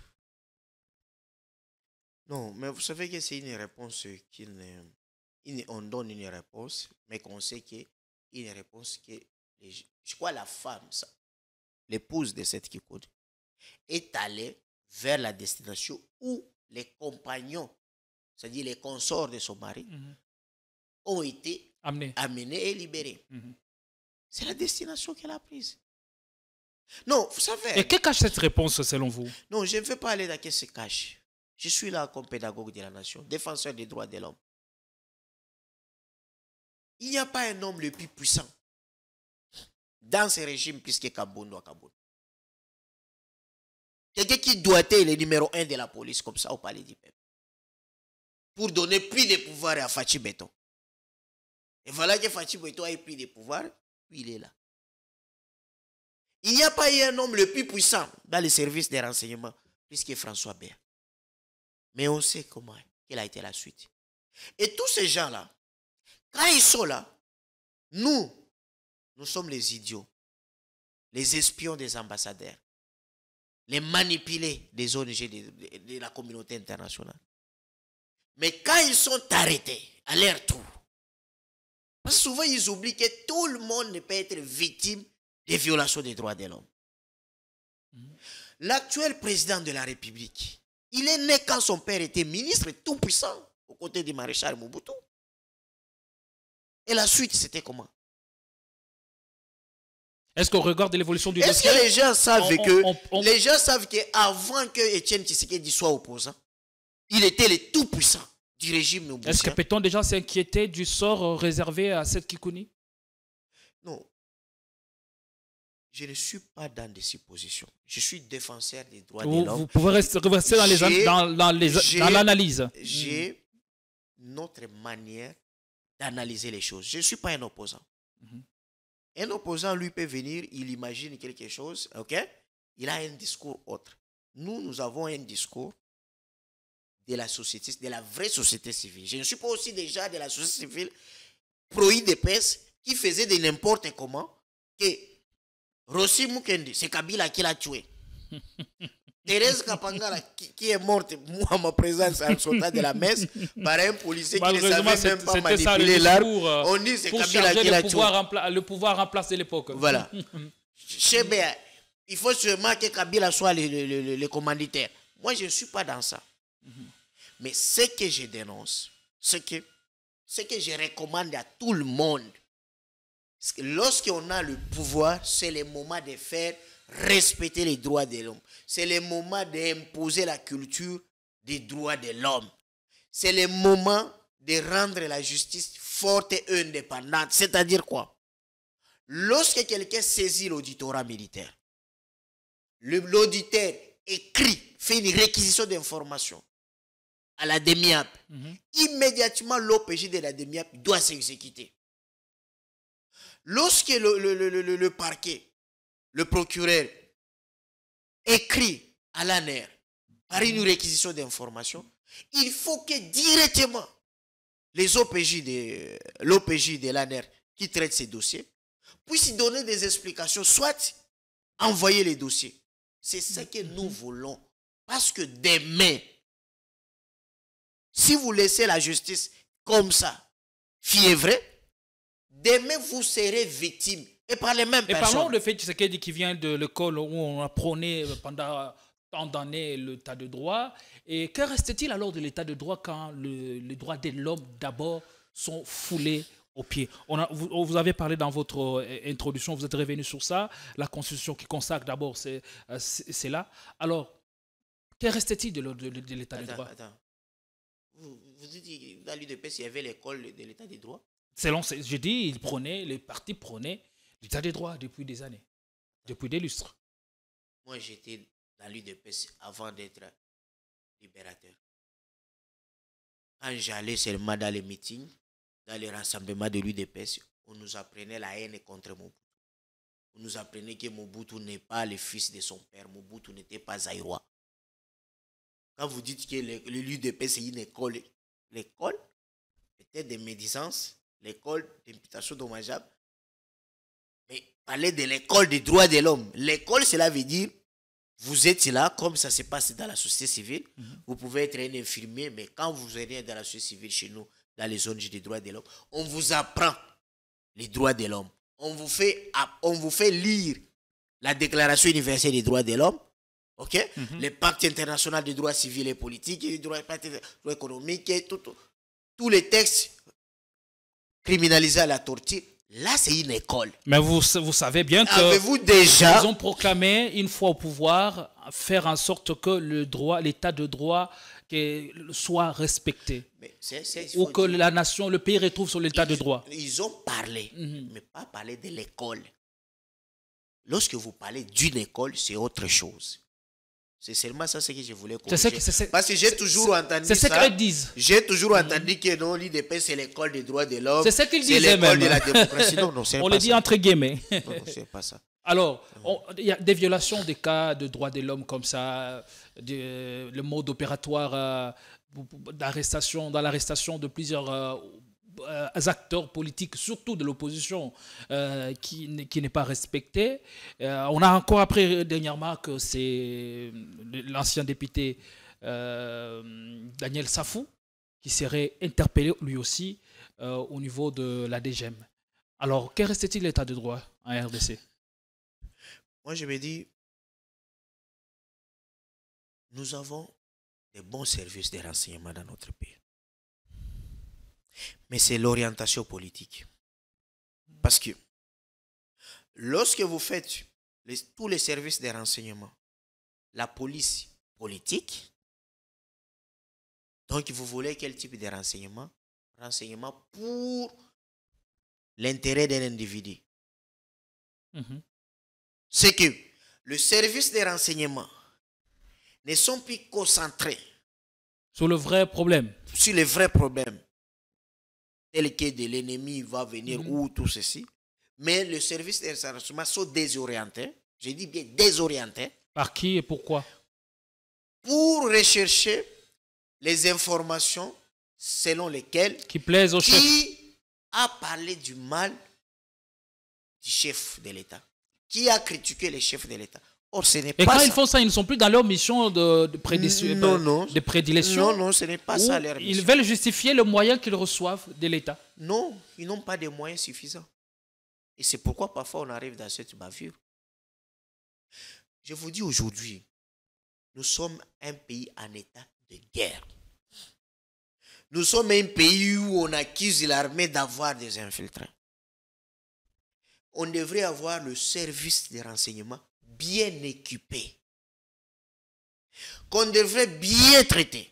[SPEAKER 2] Non, mais vous savez que c'est une réponse on donne une réponse, mais qu'on sait qu'il y a une réponse que, je crois, la femme, l'épouse de cette Kikoud, est allée vers la destination où les compagnons, c'est-à-dire les consorts de son mari, ont été amenés et libérés. C'est la destination qu'elle a prise. Non, vous savez...
[SPEAKER 1] Et que cache cette réponse selon vous?
[SPEAKER 2] Non, je ne veux pas aller dans ce qui se cache. Je suis là comme pédagogue de la nation, défenseur des droits de l'homme. Il n'y a pas un homme le plus puissant dans ce régime plus que Kabound ou Kabound. Quelqu'un qui doit être le numéro 1 de la police comme ça au palais du peuple. Pour donner plus de pouvoir à Fachi Beton. Et voilà que Fachi Beton a pris de pouvoir, puis il est là. Il n'y a pas eu un homme le plus puissant dans les services des renseignements plus que François Béat. Mais on sait comment, quelle a été la suite. Et tous ces gens-là, quand ils sont là, nous sommes les idiots, les espions des ambassadeurs, les manipulés des ONG de la communauté internationale. Mais quand ils sont arrêtés à leur tour, parce que souvent ils oublient que tout le monde ne peut être victime des violations des droits de l'homme. L'actuel président de la République, il est né quand son père était ministre tout puissant aux côtés du maréchal Mobutu. Et la suite, c'était comment?
[SPEAKER 1] Est-ce qu'on regarde l'évolution du dossier?
[SPEAKER 2] Est-ce que les gens savent les gens savent qu'avant que Étienne Tshisekedi soit opposant, il était le tout puissant du régime Mobutu?
[SPEAKER 1] Est-ce que peut-on déjà s'inquiéter du sort réservé à cette Kikouni?
[SPEAKER 2] Non. Je ne suis pas dans des suppositions. Je suis défenseur des droits de l'homme.
[SPEAKER 1] Vous pouvez rester dans l'analyse.
[SPEAKER 2] J'ai notre manière d'analyser les choses. Je ne suis pas un opposant. Un opposant, lui, peut venir, il imagine quelque chose, ok? Il a un discours autre. Nous avons un discours de la société, de la vraie société civile. Je ne suis pas aussi déjà de la société civile pro-IDPS qui faisait de n'importe comment que Rossi Mukendi, c'est Kabila qui l'a tué. Thérèse Kapangala, qui est morte, moi, à ma présence, en sautant de la messe, par un policier qui ne savait même pas manipuler l'arme. On dit c'est Kabila qui l'a tué.
[SPEAKER 1] Le pouvoir en place de l'époque.
[SPEAKER 2] Voilà. Il faut seulement que Kabila soit le commanditaire. Moi, je ne suis pas dans ça. Mais ce que je dénonce, ce que je recommande à tout le monde, lorsqu'on a le pouvoir, c'est le moment de faire respecter les droits de l'homme. C'est le moment d'imposer la culture des droits de l'homme. C'est le moment de rendre la justice forte et indépendante. C'est-à-dire quoi? Lorsque quelqu'un saisit l'auditorat militaire, l'auditeur écrit, fait une réquisition d'informations à la DEMIAP, immédiatement l'OPJ de la DEMIAP doit s'exécuter. Lorsque le parquet, le procureur écrit à l'ANER par une réquisition d'informations, il faut que directement les l'OPJ de l'ANER qui traite ces dossiers puissent donner des explications, soit envoyer les dossiers. C'est ce que nous voulons. Parce que demain, si vous laissez la justice comme ça, fiévrée, demain vous serez victime. Et par les mêmes personnes.
[SPEAKER 1] Et parlons de fait Tshisekedi qui vient de l'école où on a prôné pendant tant d'années l'état de droit. Et que reste-t-il alors de l'état de droit quand les droits de l'homme d'abord sont foulés aux pieds? Vous avez parlé dans votre introduction, vous êtes revenu sur ça, la constitution qui consacre d'abord c'est là. Alors, que reste-t-il de l'état de droit?
[SPEAKER 2] Attends. Vous dites dans l'UDPS, il y avait l'école de l'état de droit?
[SPEAKER 1] Selon, j'ai dit, les partis prenaient l'état de droit depuis des années, depuis des lustres.
[SPEAKER 2] Moi, j'étais dans l'UDPS avant d'être libérateur. Quand j'allais seulement dans les meetings, dans les rassemblements de l'UDPS, on nous apprenait la haine contre Mobutu. On nous apprenait que Mobutu n'est pas le fils de son père, Mobutu n'était pas Zaïrois. Quand vous dites que l'UDPS c'est une école, l'école, peut-être des médisances, l'école d'imputation dommageable, mais parler de l'école des droits de l'homme. L'école, cela veut dire, vous êtes là, comme ça se passe dans la société civile. Vous pouvez être un infirmier, mais quand vous venez dans la société civile chez nous, dans les zones des droits de l'homme, on vous apprend les droits de l'homme. On vous fait lire la Déclaration universelle des droits de l'homme, ok? Le pacte international des droits civils et politiques, les droits économiques, tous les textes criminalisés à la torture. Là, c'est une école.
[SPEAKER 1] Mais vous savez bien que
[SPEAKER 2] avez-vous déjà...
[SPEAKER 1] ils ont proclamé, une fois au pouvoir, faire en sorte que l'état de droit soit respecté. Ou que la nation, le pays retrouve sur l'état de droit.
[SPEAKER 2] Ils ont parlé, mais pas parlé de l'école. Lorsque vous parlez d'une école, c'est autre chose. C'est seulement ça ce que je voulais corriger. Parce que j'ai toujours entendu ça.
[SPEAKER 1] C'est ce qu'ils disent.
[SPEAKER 2] J'ai toujours entendu que non, l'IDP c'est l'école des droits de l'homme.
[SPEAKER 1] C'est ce qu'ils disent
[SPEAKER 2] c'est l'école
[SPEAKER 1] même.
[SPEAKER 2] de la démocratie. Non, c'est
[SPEAKER 1] on
[SPEAKER 2] pas
[SPEAKER 1] le dit
[SPEAKER 2] ça.
[SPEAKER 1] entre guillemets.
[SPEAKER 2] Non, c'est pas ça.
[SPEAKER 1] Alors, il y a des violations des cas de droits de l'homme comme ça, le mode opératoire d'arrestation, dans l'arrestation de plusieurs acteurs politiques, surtout de l'opposition, qui n'est pas respecté. On a encore appris dernièrement que c'est l'ancien député Daniel Safou qui serait interpellé lui aussi au niveau de la DGM. Alors, que reste-t-il de l'état de droit en RDC?
[SPEAKER 2] Moi, je me dis, nous avons des bons services de renseignement dans notre pays. Mais c'est l'orientation politique. Parce que lorsque vous faites tous les services de renseignement, la police politique, donc vous voulez quel type de renseignement? Renseignement pour l'intérêt d'un individu. C'est que le service de renseignement ne sont plus concentrés
[SPEAKER 1] sur le vrai problème.
[SPEAKER 2] Sur les vrais problèmes. Tel que de l'ennemi va venir ou tout ceci. Mais le service de renseignement sont désorientés. Je dis bien désorientés.
[SPEAKER 1] Par qui et pourquoi?
[SPEAKER 2] Pour rechercher les informations selon lesquelles
[SPEAKER 1] qui plaisent au chef.
[SPEAKER 2] Qui a parlé du mal du chef de l'État? Qui a critiqué les chefs de l'État? Or, ce n'est pas ça.
[SPEAKER 1] Et quand ils font ça, ils ne sont plus dans leur mission de prédilection.
[SPEAKER 2] Non, ce n'est pas ça leur mission.
[SPEAKER 1] Ils veulent justifier le moyen qu'ils reçoivent de l'État.
[SPEAKER 2] Non, ils n'ont pas de moyens suffisants. Et c'est pourquoi parfois on arrive dans cette bavure. Je vous dis aujourd'hui, nous sommes un pays en état de guerre. Nous sommes un pays où on accuse l'armée d'avoir des infiltrés. On devrait avoir le service de renseignement bien équipé, qu'on devrait bien traiter.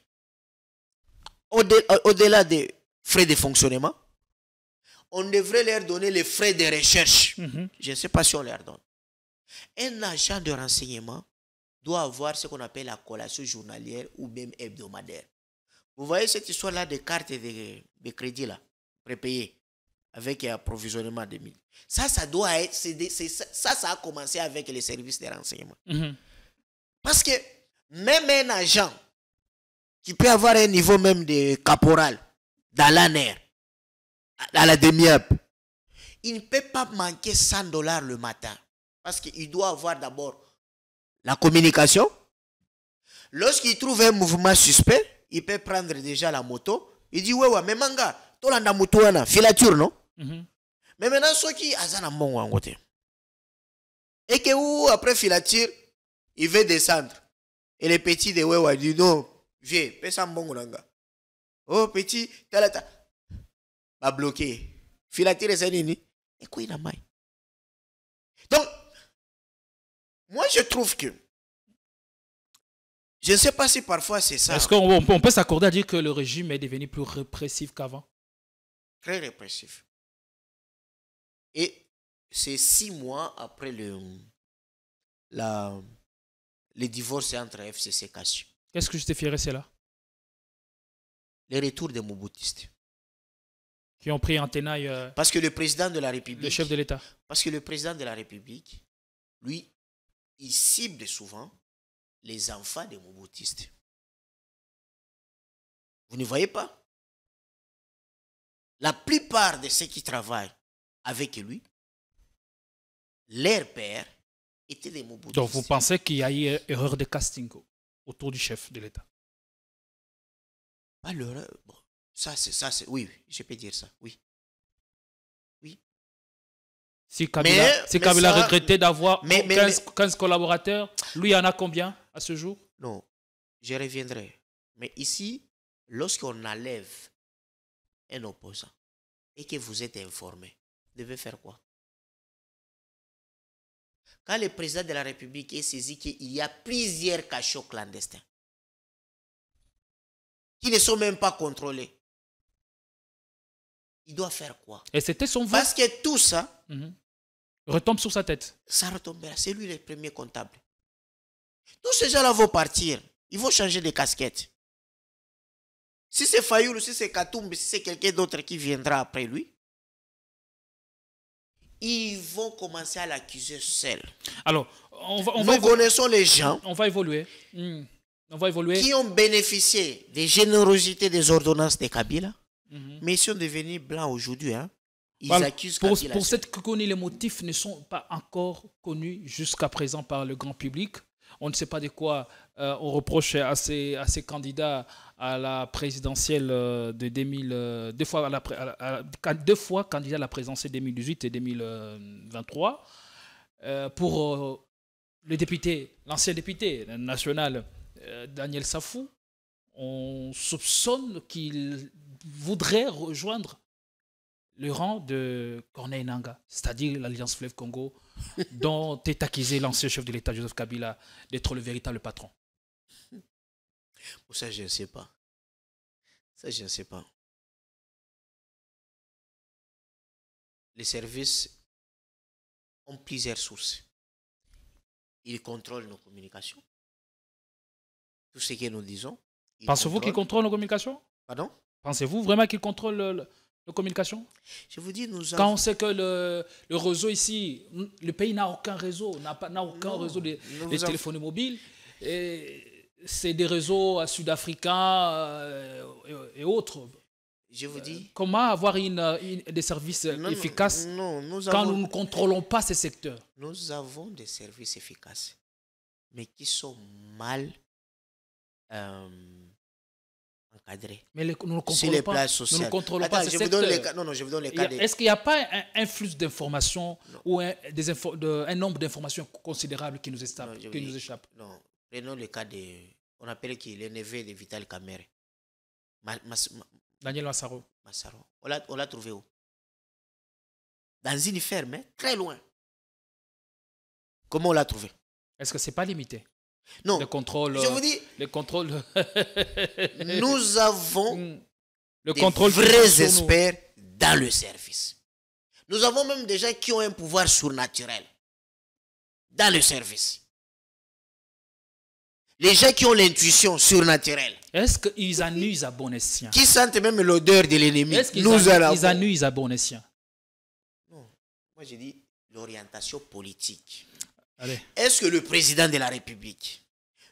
[SPEAKER 2] Au-delà des frais de fonctionnement, on devrait leur donner les frais de recherche. Je ne sais pas si on leur donne. Un agent de renseignement doit avoir ce qu'on appelle la collation journalière ou même hebdomadaire. Vous voyez cette histoire-là de cartes de crédit là, prépayées, avec approvisionnement de 1000. Ça doit être, ça a commencé avec les services de renseignement. Parce que même un agent qui peut avoir un niveau même de caporal dans l'ANER, à la demi-heure, il ne peut pas manquer $100 le matin. Parce qu'il doit avoir d'abord la communication. Lorsqu'il trouve un mouvement suspect, il peut prendre déjà la moto. Il dit, ouais, mais manga, tu as la moto, filature, non? Mais maintenant, ceux qui ont un bon côté. Et que après filature, il veut descendre. Et les petits de Wewa disent, non, viens, fais ça bon langa. Oh, petit, talata. Va bloquer. Filature, c'est nini. Et quoi, il a maille. Donc, moi, je trouve que, je ne sais pas si parfois c'est ça.
[SPEAKER 1] Est-ce qu'on peut s'accorder à dire que le régime est devenu plus répressif qu'avant?
[SPEAKER 2] Très répressif. Et c'est 6 mois après le divorce entre FCC et Cassio.
[SPEAKER 1] Qu'est-ce que justifierait cela?
[SPEAKER 2] Le retour des Mobutistes.
[SPEAKER 1] Qui ont pris en tenaille
[SPEAKER 2] parce que le président de la République,
[SPEAKER 1] le chef de l'État.
[SPEAKER 2] Parce que le président de la République, lui, il cible souvent les enfants des Mobutistes. Vous ne voyez pas? La plupart de ceux qui travaillent avec lui, leur père était des Mobutistes.
[SPEAKER 1] Donc vous pensez qu'il y a eu erreur de casting autour du chef de l'État?
[SPEAKER 2] Pas l'erreur. Bon, ça c'est. Oui, je peux dire ça. Oui. Oui.
[SPEAKER 1] Si Kabila
[SPEAKER 2] ça,
[SPEAKER 1] regrettait d'avoir 15 collaborateurs, lui, il y en a combien à ce jour?
[SPEAKER 2] Non, je reviendrai. Mais ici, lorsqu'on enlève un opposant et que vous êtes informé, vous devez faire quoi? Quand le président de la République est saisi qu'il y a plusieurs cachots clandestins qui ne sont même pas contrôlés, il doit faire quoi?
[SPEAKER 1] Et c'était son vote.
[SPEAKER 2] Parce que tout ça
[SPEAKER 1] retombe sur sa tête.
[SPEAKER 2] Ça retombera. C'est lui le premier comptable. Tous ces gens-là vont partir. Ils vont changer de casquette. Si c'est Fayoulou, si c'est Katoumbi, si c'est quelqu'un d'autre qui viendra après lui, ils vont commencer à l'accuser seul.
[SPEAKER 1] Alors,
[SPEAKER 2] nous connaissons les gens.
[SPEAKER 1] On va évoluer. On va évoluer.
[SPEAKER 2] Qui ont bénéficié des générosités des ordonnances de Kabila, mais ils sont devenus blancs aujourd'hui. Hein. Ils accusent Kabila.
[SPEAKER 1] Pour cette connue, les motifs ne sont pas encore connus jusqu'à présent par le grand public. On ne sait pas de quoi on reproche à ces candidats à la présidentielle de 2000, deux fois candidats à la présidentielle 2018 et 2023. Pour le député, l'ancien député national Daniel Safou, on soupçonne qu'il voudrait rejoindre le rang de Corneille Nangaa, c'est-à-dire l'Alliance Fleuve Congo, dont est accusé l'ancien chef de l'État, Joseph Kabila, d'être le véritable patron.
[SPEAKER 2] Ça, je ne sais pas. Ça, je ne sais pas. Les services ont plusieurs sources. Ils contrôlent nos communications. Tout ce que nous disons.
[SPEAKER 1] Pensez-vous qu'ils contrôlent nos communications?
[SPEAKER 2] Pardon?
[SPEAKER 1] Pensez-vous vraiment qu'ils contrôlent nos communications?
[SPEAKER 2] Je vous dis, nous avons...
[SPEAKER 1] Quand on sait que le réseau ici, le pays n'a aucun réseau, n'a aucun réseau de téléphonie mobile. C'est des réseaux sud-africains et autres.
[SPEAKER 2] Je vous dis...
[SPEAKER 1] Comment avoir des services efficaces quand nous ne contrôlons pas ces secteurs?
[SPEAKER 2] Nous avons des services efficaces, mais qui sont mal encadrés.
[SPEAKER 1] Mais nous ne contrôlons
[SPEAKER 2] sur les
[SPEAKER 1] pas,
[SPEAKER 2] places sociales.
[SPEAKER 1] Nous ne contrôlons pas ces secteurs.
[SPEAKER 2] Je vous donne les cas.
[SPEAKER 1] Est-ce qu'il n'y a pas un flux d'informations ou un nombre d'informations considérable qui nous échappe?
[SPEAKER 2] Non, prenons le cas de... On appelle qui le neveu de Vital Kamerhe.
[SPEAKER 1] Daniel Massaro.
[SPEAKER 2] On l'a trouvé où? Dans une ferme, très loin. Comment on l'a trouvé?
[SPEAKER 1] Est-ce que ce n'est pas limité?
[SPEAKER 2] Non.
[SPEAKER 1] Le contrôle.
[SPEAKER 2] Je vous dis.
[SPEAKER 1] Le contrôle.
[SPEAKER 2] Nous avons des vrais experts dans le service. Nous avons même des gens qui ont un pouvoir surnaturel dans le service. Les gens qui ont l'intuition surnaturelle.
[SPEAKER 1] Est-ce qu'ils en usent à bon escient?
[SPEAKER 2] Qui sentent même l'odeur de l'ennemi.
[SPEAKER 1] Est-ce qu'ils en usent à bon escient?
[SPEAKER 2] Non. Moi, j'ai dit l'orientation politique.
[SPEAKER 1] Allez.
[SPEAKER 2] Est-ce que le président de la République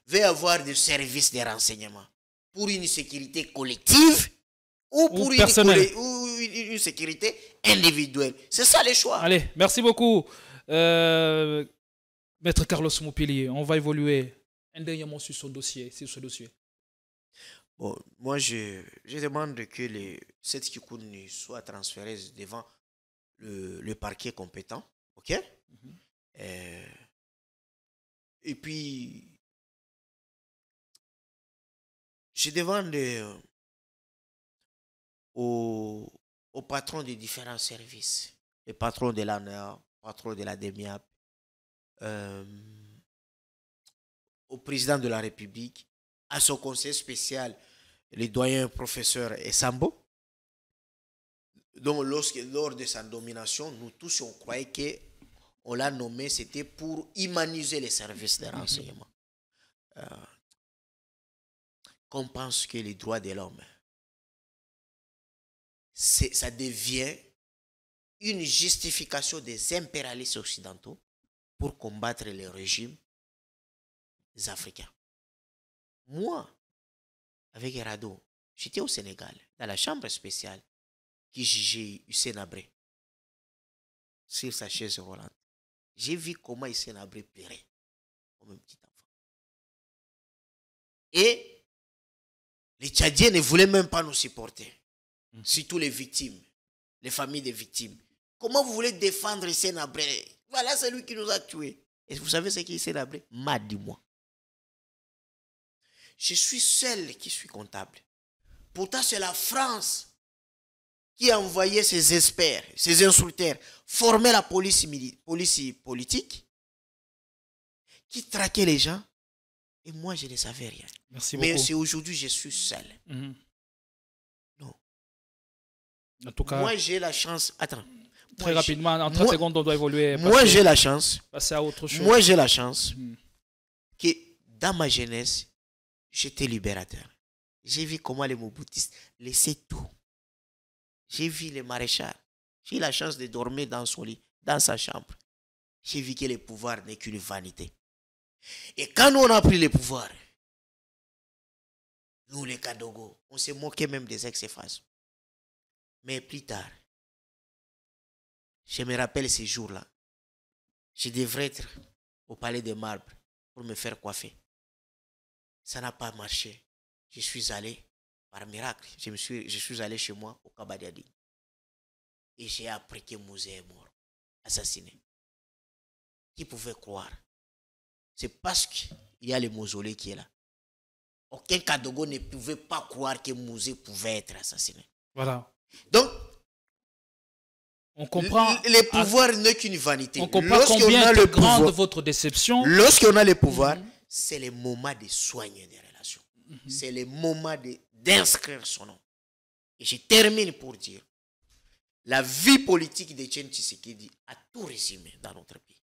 [SPEAKER 2] veut avoir des services de renseignement pour une sécurité collective ou pour une sécurité individuelle. C'est ça les choix.
[SPEAKER 1] Allez, merci beaucoup. Maître Carlos Moupilier, on va évoluer un dernier mot sur ce dossier.
[SPEAKER 2] Bon, moi, je demande que cette Kikoun soit transférée devant le parquet compétent. OK? Et puis, je demande aux patrons des différents services, les patrons de l'ANEA, patrons de la DEMIAP, au président de la République, à son conseil spécial, le doyen professeur Essambo, dont lors de sa nomination, nous tous on croyait qu'on l'a nommé, c'était pour humaniser les services de renseignement. Qu'on pense que les droits de l'homme, ça devient une justification des impérialistes occidentaux pour combattre les régimes africains. Moi, avec Rado, j'étais au Sénégal, dans la chambre spéciale qui jugeait Hissène Habré sur sa chaise roulante. J'ai vu comment Hissène Habré pleurait comme un petit enfant. Et les Tchadiens ne voulaient même pas nous supporter. Surtout les victimes, les familles des victimes. Comment vous voulez défendre Hissène Habré? Voilà, c'est lui qui nous a tués. Et vous savez ce qu'est Hissène Habré? Dis-moi. Je suis seul qui suis comptable. Pourtant, c'est la France qui a envoyé ses experts, ses instructeurs, former la police politique, qui traquait les gens. Et moi, je ne savais rien.
[SPEAKER 1] Merci
[SPEAKER 2] Mais
[SPEAKER 1] beaucoup.
[SPEAKER 2] c'est aujourd'hui, je suis seul. Non.
[SPEAKER 1] En tout cas,
[SPEAKER 2] moi, j'ai la chance. Attends.
[SPEAKER 1] Très rapidement, en 30 secondes, on doit évoluer.
[SPEAKER 2] Moi, j'ai la chance.
[SPEAKER 1] Passer à autre chose.
[SPEAKER 2] Moi, j'ai la chance que dans ma jeunesse, j'étais libérateur. J'ai vu comment les Mobutistes laissaient tout. J'ai vu les maréchals. J'ai eu la chance de dormir dans son lit, dans sa chambre. J'ai vu que le pouvoir n'est qu'une vanité. Et quand nous on a pris le pouvoir, nous les Kadogo, on s'est moqué même des ex-FAS. Mais plus tard, je me rappelle ces jours-là, je devrais être au Palais des Marbres pour me faire coiffer. Ça n'a pas marché. Je suis allé, par miracle, je suis allé chez moi au Kabadiadi. Et j'ai appris que Mouzé est mort, assassiné. Qui pouvait croire? C'est parce qu'il y a le mausolée qui est là. Aucun Kadogo ne pouvait pas croire que Mouzé pouvait être assassiné.
[SPEAKER 1] Voilà.
[SPEAKER 2] Donc,
[SPEAKER 1] on comprend.
[SPEAKER 2] Le pouvoir n'est qu'une vanité.
[SPEAKER 1] On comprend combien est grande votre déception.
[SPEAKER 2] Lorsqu'on a le pouvoir, c'est le moment de soigner des relations. C'est le moment d'inscrire son nom. Et je termine pour dire, la vie politique d'Etienne Tshisekedi a tout résumé dans notre pays.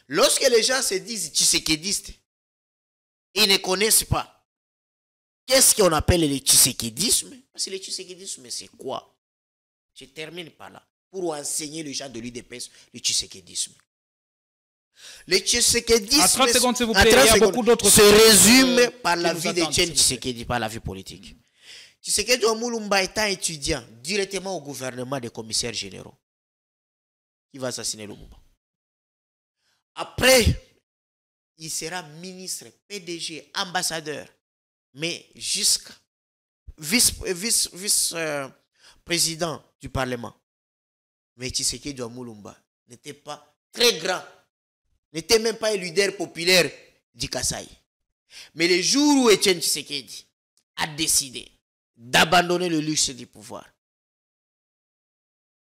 [SPEAKER 2] Lorsque les gens se disent tshisekédistes, ils ne connaissent pas qu'est-ce qu'on appelle le tshisekédisme. Parce que le tshisekédisme, c'est quoi? Je termine par là, pour enseigner les gens de l'UDPS le tshisekédisme. Le tshisekédisme,
[SPEAKER 1] à 30 secondes, s'il vous plaît, il y a beaucoup d'autres
[SPEAKER 2] se résume par la vie
[SPEAKER 1] attendent,
[SPEAKER 2] d'Etienne Tshisekedi, par la vie politique. Tshisekedi Omulumba étant étudiant directement au gouvernement des commissaires généraux, qui va assassiner Lumumba. Après, il sera ministre, PDG, ambassadeur, mais jusqu'à vice-président du Parlement. Mais Tshisekedi Omulumba n'était pas très grand, n'était même pas un leader populaire du Kasaï. Mais le jour où Etienne Tshisekedi a décidé d'abandonner le luxe du pouvoir,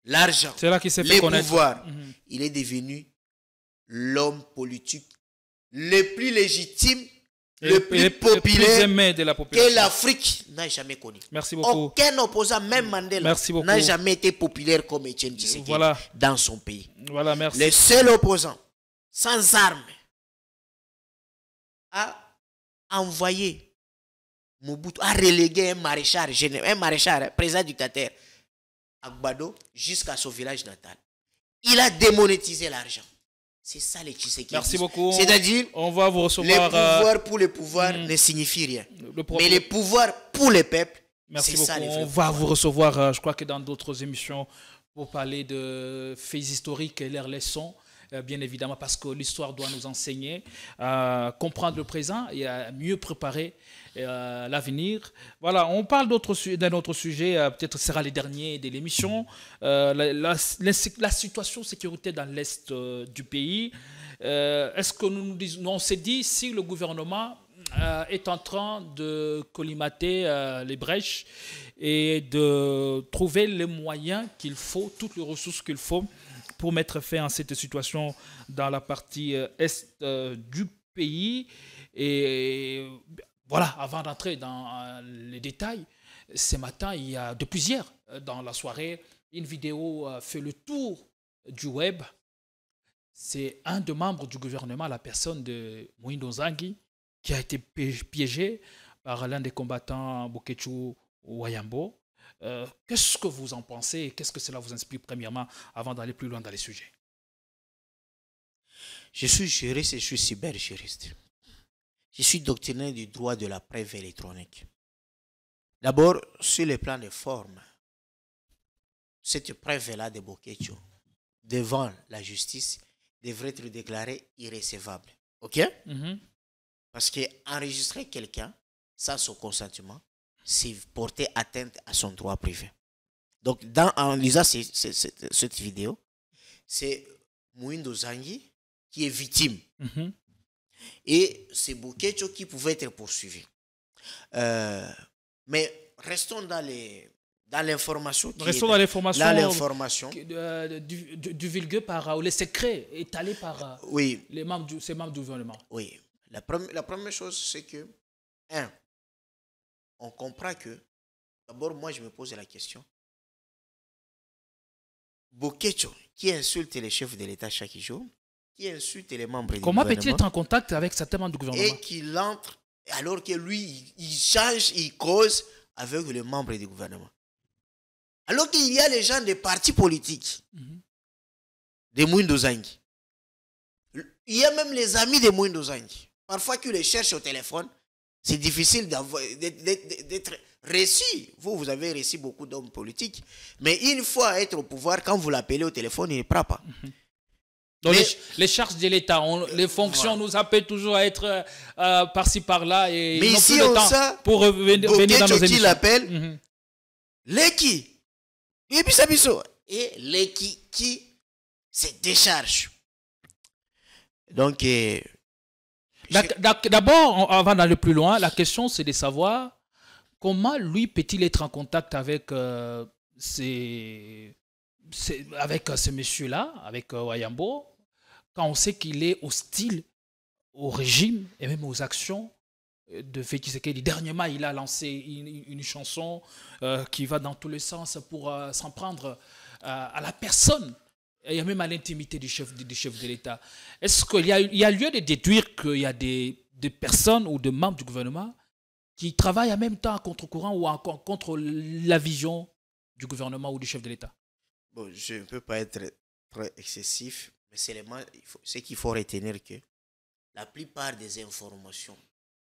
[SPEAKER 2] l'argent, les pouvoirs, il est devenu l'homme politique le plus légitime, le plus populaire que l'Afrique n'a jamais connu.
[SPEAKER 1] Merci beaucoup.
[SPEAKER 2] Aucun opposant, même Mandela, n'a jamais été populaire comme Etienne Tshisekedi dans son pays.
[SPEAKER 1] Voilà, merci.
[SPEAKER 2] Le seul opposant, sans armes, a envoyé Mobutu, a relégué un maréchal, président dictateur, à Gbado, jusqu'à son village natal. Il a démonétisé l'argent. C'est ça les Tshisekedi.
[SPEAKER 1] Merci beaucoup.
[SPEAKER 2] C'est-à-dire,
[SPEAKER 1] on va vous
[SPEAKER 2] les
[SPEAKER 1] recevoir.
[SPEAKER 2] pouvoirs pour les pouvoirs ne signifient rien. Mais les pouvoirs pour les peuples,
[SPEAKER 1] merci
[SPEAKER 2] c'est ça
[SPEAKER 1] beaucoup.
[SPEAKER 2] les vrais
[SPEAKER 1] On va
[SPEAKER 2] pouvoirs.
[SPEAKER 1] vous recevoir, je crois que dans d'autres émissions, pour parler de faits historiques et leurs leçons. Bien évidemment, parce que l'histoire doit nous enseigner à comprendre le présent et à mieux préparer l'avenir. Voilà, on parle d'un autre sujet, peut-être ce sera les derniers de l'émission, la situation sécuritaire dans l'Est du pays. Est-ce que on s'est dit, si le gouvernement est en train de collimater les brèches et de trouver les moyens qu'il faut, toutes les ressources qu'il faut, pour mettre fin à cette situation dans la partie est du pays. Et voilà, avant d'entrer dans les détails, ce matin, il y a depuis hier, dans la soirée, une vidéo fait le tour du web. C'est un des membres du gouvernement, la personne de Moïse Nzangi, qui a été piégé par l'un des combattants Bokechu Wayambo. Qu'est-ce que vous en pensez et qu'est-ce que cela vous inspire premièrement avant d'aller plus loin dans les sujets?
[SPEAKER 2] Je suis juriste et je suis cyberjuriste. Je suis doctrinaire du droit de la preuve électronique. D'abord, sur le plan de forme, cette preuve-là de Bokecho devant la justice devrait être déclarée irrécevable. OK? Parce qu'enregistrer quelqu'un sans son consentement, c'est porter atteinte à son droit privé. Donc, en lisant cette vidéo, c'est Moïse Nzangi qui est victime. Et c'est Bokecho qui pouvait être poursuivi. Mais restons dans l'information.
[SPEAKER 1] Restons dans
[SPEAKER 2] l'information.
[SPEAKER 1] Du vulgueux par les secrets étalés par
[SPEAKER 2] oui.
[SPEAKER 1] ces membres du gouvernement.
[SPEAKER 2] Oui. La première chose, c'est que, on comprend que, d'abord, moi, je me pose la question. Bokecho, qui insulte les chefs de l'État chaque jour, qui insulte les membres du gouvernement.
[SPEAKER 1] Comment peut-il être en contact avec certains membres du gouvernement?
[SPEAKER 2] Et qu'il entre, alors que lui, il change, il cause avec les membres du gouvernement. Alors qu'il y a les gens des partis politiques, de Moïse Nzangi. Il y a même les amis de Moïse Nzangi. Parfois, qu'ils les cherchent au téléphone, c'est difficile d'être reçu. Vous avez reçu beaucoup d'hommes politiques. Mais une fois être au pouvoir, quand vous l'appelez au téléphone, il ne prend pas.
[SPEAKER 1] Donc les charges de l'État, les fonctions nous appellent toujours à être par-ci par-là. Et
[SPEAKER 2] mais ici,
[SPEAKER 1] on ça pour venir dans nos émissions.
[SPEAKER 2] Qui l'appelle Leki. Et puis ça et Leki qui se décharge. Donc,
[SPEAKER 1] d'abord, avant d'aller plus loin, la question c'est de savoir comment lui peut-il être en contact avec ces messieurs-là, avec Wayambo, quand on sait qu'il est hostile au régime et même aux actions de Félix Tshisekedi. Dernièrement, il a lancé une chanson qui va dans tous les sens pour s'en prendre à la personne et même à l'intimité du chef de l'État. Est-ce qu'il y a lieu de déduire qu'il y a des personnes ou des membres du gouvernement qui travaillent en même temps à contre-courant ou contre la vision du gouvernement ou du chef de l'État?
[SPEAKER 2] Bon, je ne peux pas être très excessif, mais seulement, ce qu'il faut retenir que la plupart des informations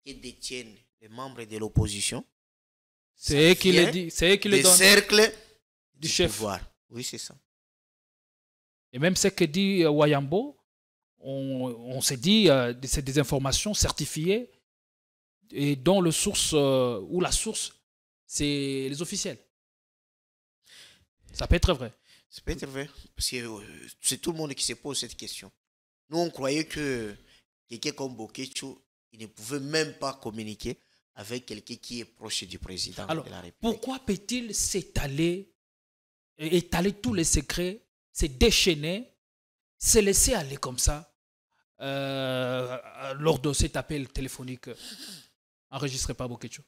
[SPEAKER 2] que détiennent les membres de l'opposition,
[SPEAKER 1] c'est eux qui le disent, c'est eux qui le donnent.
[SPEAKER 2] Des cercles
[SPEAKER 1] du chef.
[SPEAKER 2] Pouvoir. Oui, c'est ça.
[SPEAKER 1] Et même ce que dit Wayambo, on s'est dit, c'est des informations certifiées et dont la source, c'est les officiels. Ça peut être vrai.
[SPEAKER 2] Ça peut être vrai. Parce que c'est tout le monde qui se pose cette question. Nous, on croyait que quelqu'un comme Bokechu, il ne pouvait même pas communiquer avec quelqu'un qui est proche du président de la République.
[SPEAKER 1] Pourquoi peut-il étaler tous les secrets, se déchaîner, se laisser aller comme ça lors de cet appel téléphonique enregistré par Bokechu?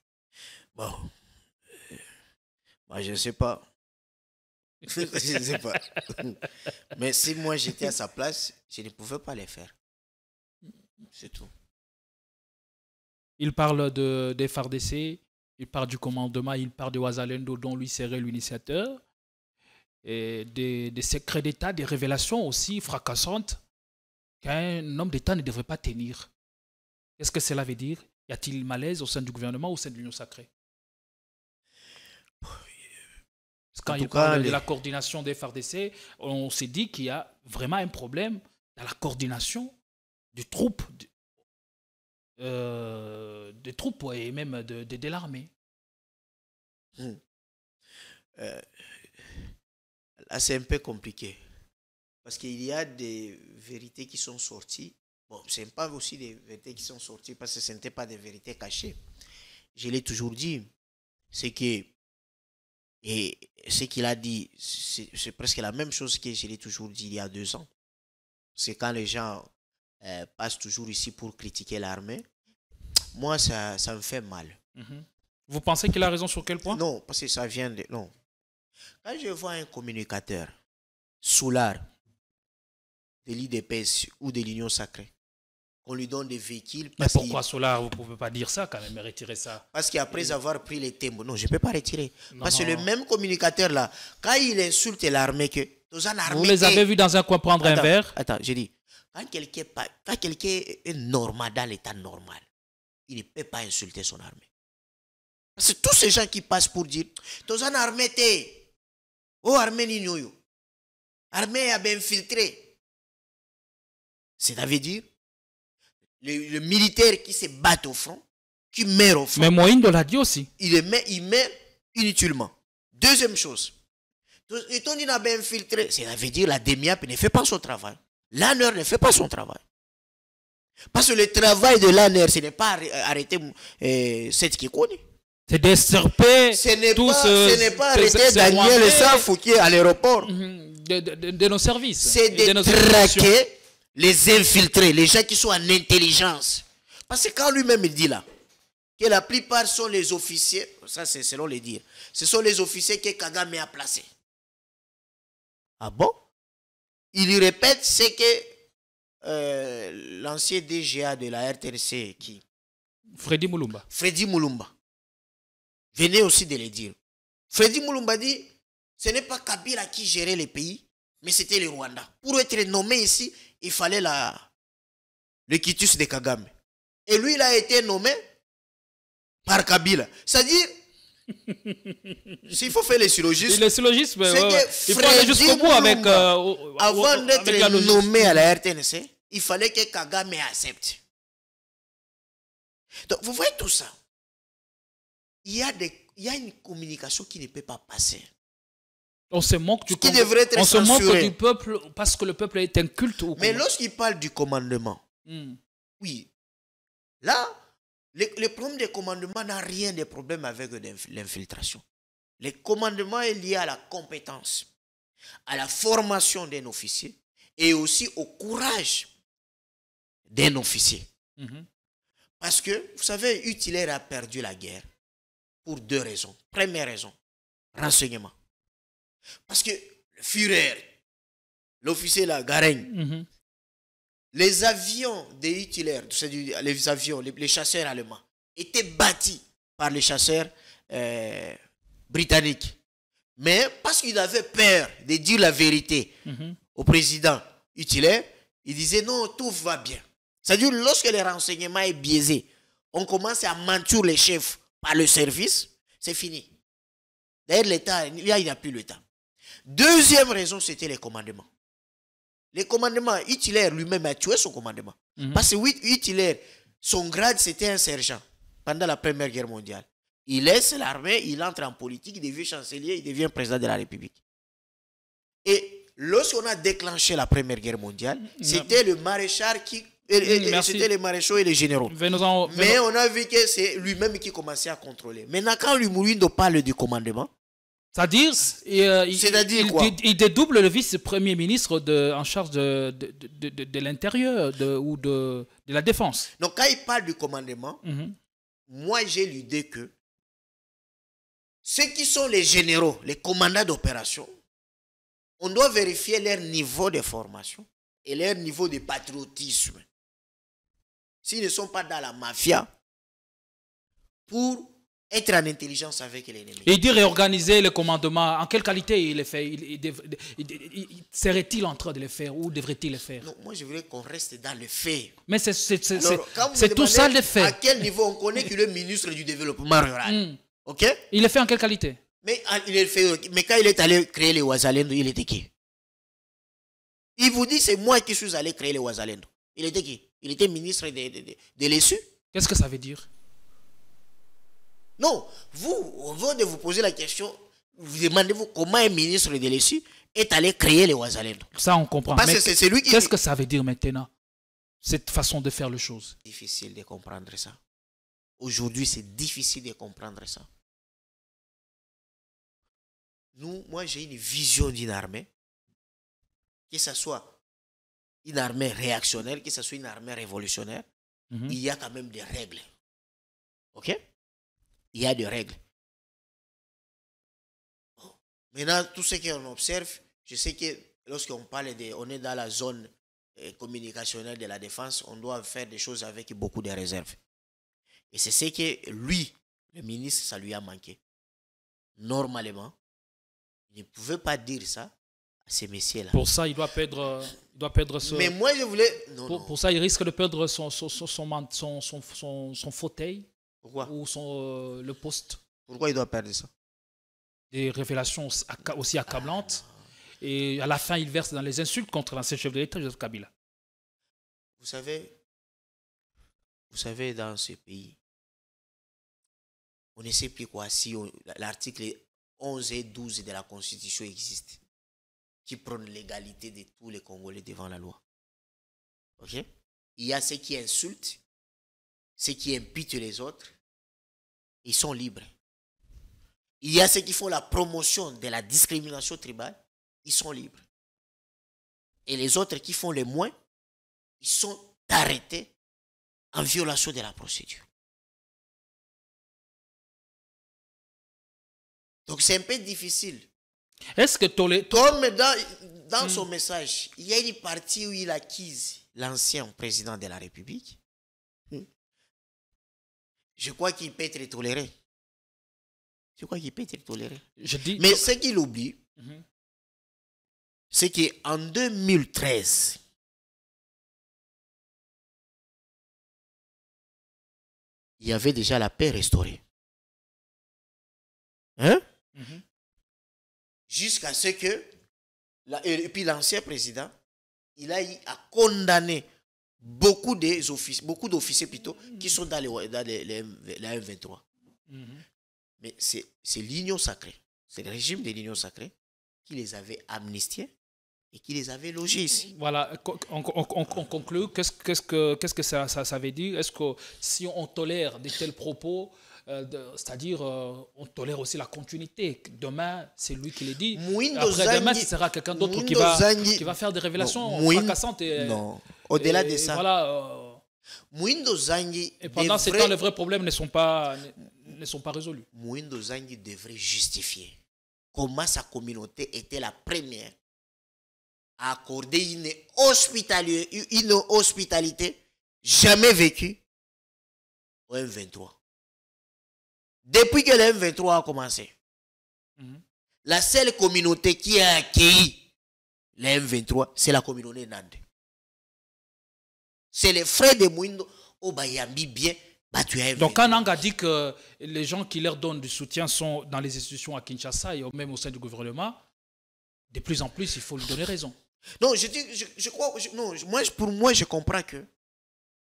[SPEAKER 2] Bon, moi je ne sais pas. Je ne sais pas. Mais si moi j'étais à sa place, je ne pouvais pas le faire. C'est tout.
[SPEAKER 1] Il parle des FARDC, il parle du commandement, il parle de Wazalendo dont lui serait l'initiateur, et des secrets d'État, des révélations aussi fracassantes qu'un homme d'État ne devrait pas tenir. Qu'est-ce que cela veut dire? Y a-t-il malaise au sein du gouvernement ou au sein de l'Union sacrée? Quand il parle de la coordination des FARDC, on s'est dit qu'il y a vraiment un problème dans la coordination des troupes et même de l'armée.
[SPEAKER 2] Là, c'est un peu compliqué. Parce qu'il y a des vérités qui sont sorties. Bon, ce n'est pas aussi des vérités qui sont sorties parce que ce n'étaient pas des vérités cachées. Je l'ai toujours dit. C'est que, et ce qu'il a dit, c'est presque la même chose que je l'ai toujours dit il y a 2 ans. C'est quand les gens passent toujours ici pour critiquer l'armée. Moi, ça me fait mal.
[SPEAKER 1] Vous pensez qu'il a raison sur quel point?
[SPEAKER 2] Non, parce que ça vient de... Non. Quand je vois un communicateur soulard de l'IDPS ou de l'Union sacrée, on lui donne des véhicules...
[SPEAKER 1] Mais pourquoi Solar? Vous ne pouvez pas dire ça quand même, retirer ça.
[SPEAKER 2] Parce qu'après avoir pris les thèmes... Non, je ne peux pas retirer. Parce que le même communicateur là, quand il insulte l'armée, que...
[SPEAKER 1] Vous les avez vus dans un coin prendre un verre?
[SPEAKER 2] Attends, j'ai dit, quand quelqu'un est normal, dans l'état normal, il ne peut pas insulter son armée. Parce que tous ces gens qui passent pour dire, Tozan armée t'es, oh armée n'ignoyo, armée a bien infiltré. C'est-à-dire dire, le militaire qui se bat au front, qui meurt au front.
[SPEAKER 1] Mais Moïse l'a dit aussi.
[SPEAKER 2] Il meurt inutilement. Deuxième chose, et on dit n'a bien infiltré, c'est-à-dire dire la DEMIAP ne fait pas son travail. L'ANER ne fait pas son travail. Parce que le travail de l'ANER, ce n'est pas arrêter cette qui connaît.
[SPEAKER 1] C'est d'extirper
[SPEAKER 2] ce n'est pas arrêter Daniel Safou qui est à l'aéroport.
[SPEAKER 1] De nos services.
[SPEAKER 2] C'est de traquer les infiltrés, les gens qui sont en intelligence. Parce que quand lui-même il dit là, que la plupart sont les officiers, ça c'est selon les dires, ce sont les officiers que Kagame a placés. Ah bon? Il y répète ce que l'ancien DGA de la RTNC qui...
[SPEAKER 1] Freddy Moulumba
[SPEAKER 2] venait aussi de le dire. Freddy Moulumba dit, ce n'est pas Kabila qui gérait les pays, mais c'était le Rwanda. Pour être nommé ici, il fallait le quitus de Kagame. Et lui, il a été nommé par Kabila. C'est-à-dire, s'il faut faire les syllogismes,
[SPEAKER 1] il faut aller jusqu'au bout avec...
[SPEAKER 2] avant d'être nommé à la RTNC, il fallait que Kagame accepte. Donc, vous voyez tout ça. Il y a une communication qui ne peut pas passer.
[SPEAKER 1] On se moque du peuple parce que le peuple est inculte.
[SPEAKER 2] Mais lorsqu'il parle du commandement, oui, là, le problème des commandements n'a rien de problème avec l'infiltration. Le commandement est lié à la compétence, à la formation d'un officier et aussi au courage d'un officier. Parce que, vous savez, Hitler a perdu la guerre pour 2 raisons. Première raison, renseignement. Parce que le Führer, l'officier là, Göring, les avions de Hitler, les avions, les chasseurs allemands, étaient bâtis par les chasseurs britanniques. Mais parce qu'ils avaient peur de dire la vérité au président Hitler, ils disaient non, tout va bien. C'est-à-dire, lorsque le renseignement est biaisé, on commence à mentir les chefs par le service, c'est fini. D'ailleurs, l'État, il n'y a plus l'État. Deuxième raison, c'était les commandements. Les commandements, Hitler lui-même a tué son commandement. Parce que Hitler, son grade, c'était un sergent pendant la Première Guerre mondiale. Il laisse l'armée, il entre en politique, il devient chancelier, il devient président de la République. Et lorsqu'on a déclenché la Première Guerre mondiale, c'était le maréchal qui... C'était les maréchaux et les généraux. Mais on a vu que c'est lui-même qui commençait à contrôler. Maintenant, quand Lumurindo parle du commandement,
[SPEAKER 1] c'est-à-dire il dédouble le vice-premier ministre en charge de l'intérieur ou de la défense.
[SPEAKER 2] Donc, quand il parle du commandement, moi, j'ai l'idée que ceux qui sont les généraux, les commandants d'opération, on doit vérifier leur niveau de formation et leur niveau de patriotisme. S'ils ne sont pas dans la mafia, pour être en intelligence avec l'ennemi.
[SPEAKER 1] Et il dit réorganiser les commandements. En quelle qualité il les fait? Serait-il en train de les faire ou devrait-il les faire?
[SPEAKER 2] Non, moi je voudrais qu'on reste dans le fait.
[SPEAKER 1] Mais c'est
[SPEAKER 2] C'est
[SPEAKER 1] tout ça le fait.
[SPEAKER 2] À quel niveau on connaît qu'il est ministre du développement rural? Ok?
[SPEAKER 1] Il le fait en quelle qualité?
[SPEAKER 2] Mais quand il est allé créer les Ouazalendo, il était qui? Il vous dit c'est moi qui suis allé créer les Ouazalendo. Il était qui? Il était ministre de l'ESU.
[SPEAKER 1] Qu'est-ce que ça veut dire?
[SPEAKER 2] Non, vous de vous poser la question, vous demandez-vous comment un ministre de l'ESU est allé créer les Ouazalendo.
[SPEAKER 1] Ça, on comprend.
[SPEAKER 2] Parce
[SPEAKER 1] mais
[SPEAKER 2] que c'est lui qui...
[SPEAKER 1] Qu'est-ce que ça veut dire maintenant, cette façon de faire les choses?
[SPEAKER 2] C'est difficile de comprendre ça. Aujourd'hui, c'est difficile de comprendre ça. Moi, j'ai une vision d'une armée, que ce soit une armée réactionnaire, que ce soit une armée révolutionnaire, il y a quand même des règles. Ok? Il y a des règles. Maintenant, tout ce qu'on observe, je sais que lorsqu'on parle on est dans la zone communicationnelle de la défense, on doit faire des choses avec beaucoup de réserves. Et c'est ce que lui, le ministre, ça lui a manqué. Normalement, il ne pouvait pas dire ça à ces messieurs-là.
[SPEAKER 1] Pour ça, il doit perdre ce...
[SPEAKER 2] Mais moi, je voulais...
[SPEAKER 1] Pour ça, il risque de perdre son fauteuil.
[SPEAKER 2] Pourquoi?
[SPEAKER 1] Ou le poste.
[SPEAKER 2] Pourquoi il doit perdre ça?
[SPEAKER 1] Des révélations aussi accablantes. Et à la fin, il verse dans les insultes contre l'ancien chef de l'État, Joseph Kabila.
[SPEAKER 2] Vous savez, dans ce pays, on ne sait plus quoi si l'article 11 et 12 de la Constitution existe, qui prône l'égalité de tous les Congolais devant la loi. Ok? Il y a ceux qui insultent, ceux qui imputent les autres, ils sont libres. Il y a ceux qui font la promotion de la discrimination tribale, ils sont libres. Et les autres qui font le moins, ils sont arrêtés en violation de la procédure. Donc c'est un peu difficile.
[SPEAKER 1] Est-ce que
[SPEAKER 2] Comme dans son message, il y a une partie où il accuse l'ancien président de la République. Je crois qu'il peut être toléré. Mais ce qu'il oublie, c'est qu'en 2013, il y avait déjà la paix restaurée. Hein? Jusqu'à ce que, et puis l'ancien président, il a condamné beaucoup d'officiers plutôt, qui sont dans la M23. Mais c'est l'union sacrée, c'est le régime de l'union sacrée qui les avait amnistiés et qui les avait logés ici.
[SPEAKER 1] Voilà, on conclut. Qu'est-ce que ça veut dire? Est-ce que si on tolère de tels propos, c'est-à-dire on tolère aussi la continuité? Demain, c'est lui qui le dit. Après-demain, ce sera quelqu'un d'autre qui va faire des révélations fracassantes.
[SPEAKER 2] Non, au-delà de ça.
[SPEAKER 1] Voilà, et pendant ce temps, les vrais problèmes ne sont pas résolus.
[SPEAKER 2] Mouindo Zangi devrait justifier comment sa communauté était la première à accorder une hospitalité jamais vécue au M23. Depuis que le M23 a commencé, la seule communauté qui a accueilli le M23, c'est la communauté Nande. C'est les frères de Mouindo au Bayambi bien battu à M23.
[SPEAKER 1] Donc quand Nanga dit que les gens qui leur donnent du soutien sont dans les institutions à Kinshasa et même au sein du gouvernement, de plus en plus, il faut lui donner raison.
[SPEAKER 2] Non, je crois... pour moi, je comprends que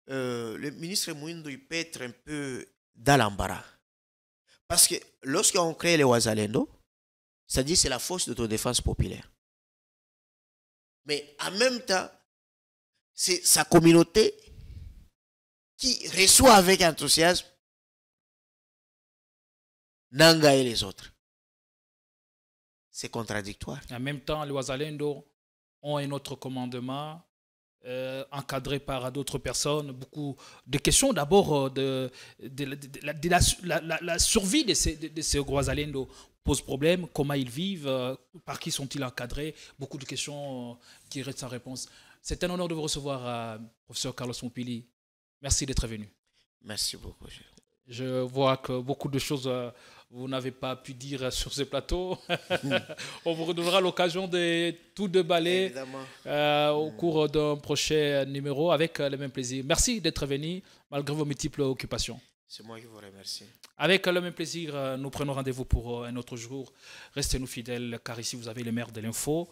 [SPEAKER 2] le ministre Mouindo, il peut être un peu dans l'embarras. Parce que lorsqu'on crée les Ouazalendo, c'est-à-dire c'est la force d'autodéfense populaire. Mais en même temps, c'est sa communauté qui reçoit avec enthousiasme Nanga et les autres. C'est contradictoire.
[SPEAKER 1] En même temps, les Ouazalendo ont un autre commandement encadré par d'autres personnes. Beaucoup de questions d'abord de la survie de ces Ouazalendo pose problème. Comment ils vivent, par qui sont-ils encadrés? Beaucoup de questions qui restent sans réponse. C'est un honneur de vous recevoir, professeur Carlos Moupili. Merci d'être venu.
[SPEAKER 2] Merci beaucoup.
[SPEAKER 1] Je vois que beaucoup de choses, vous n'avez pas pu dire sur ce plateau. On vous redonnera l'occasion de tout déballer au cours d'un prochain numéro avec le même plaisir. Merci d'être venu malgré vos multiples occupations.
[SPEAKER 2] C'est moi qui vous remercie.
[SPEAKER 1] Avec le même plaisir, nous prenons rendez-vous pour un autre jour. Restez-nous fidèles car ici vous avez les maires de l'info.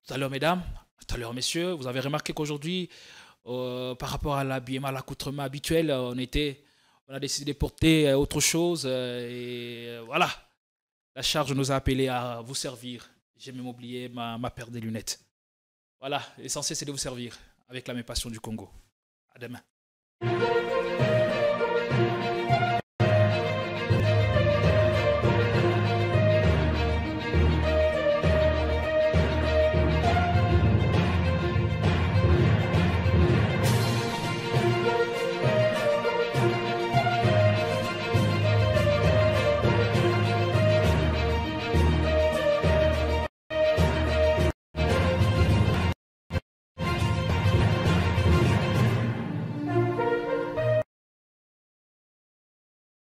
[SPEAKER 1] Tout à l'heure mesdames, tout à l'heure messieurs, vous avez remarqué qu'aujourd'hui, par rapport à l'habillement, à l'accoutrement habituel, on a décidé de porter autre chose et voilà, la charge nous a appelés à vous servir. J'ai même oublié ma paire de lunettes. Voilà, l'essentiel c'est de vous servir avec la même passion du Congo. À demain.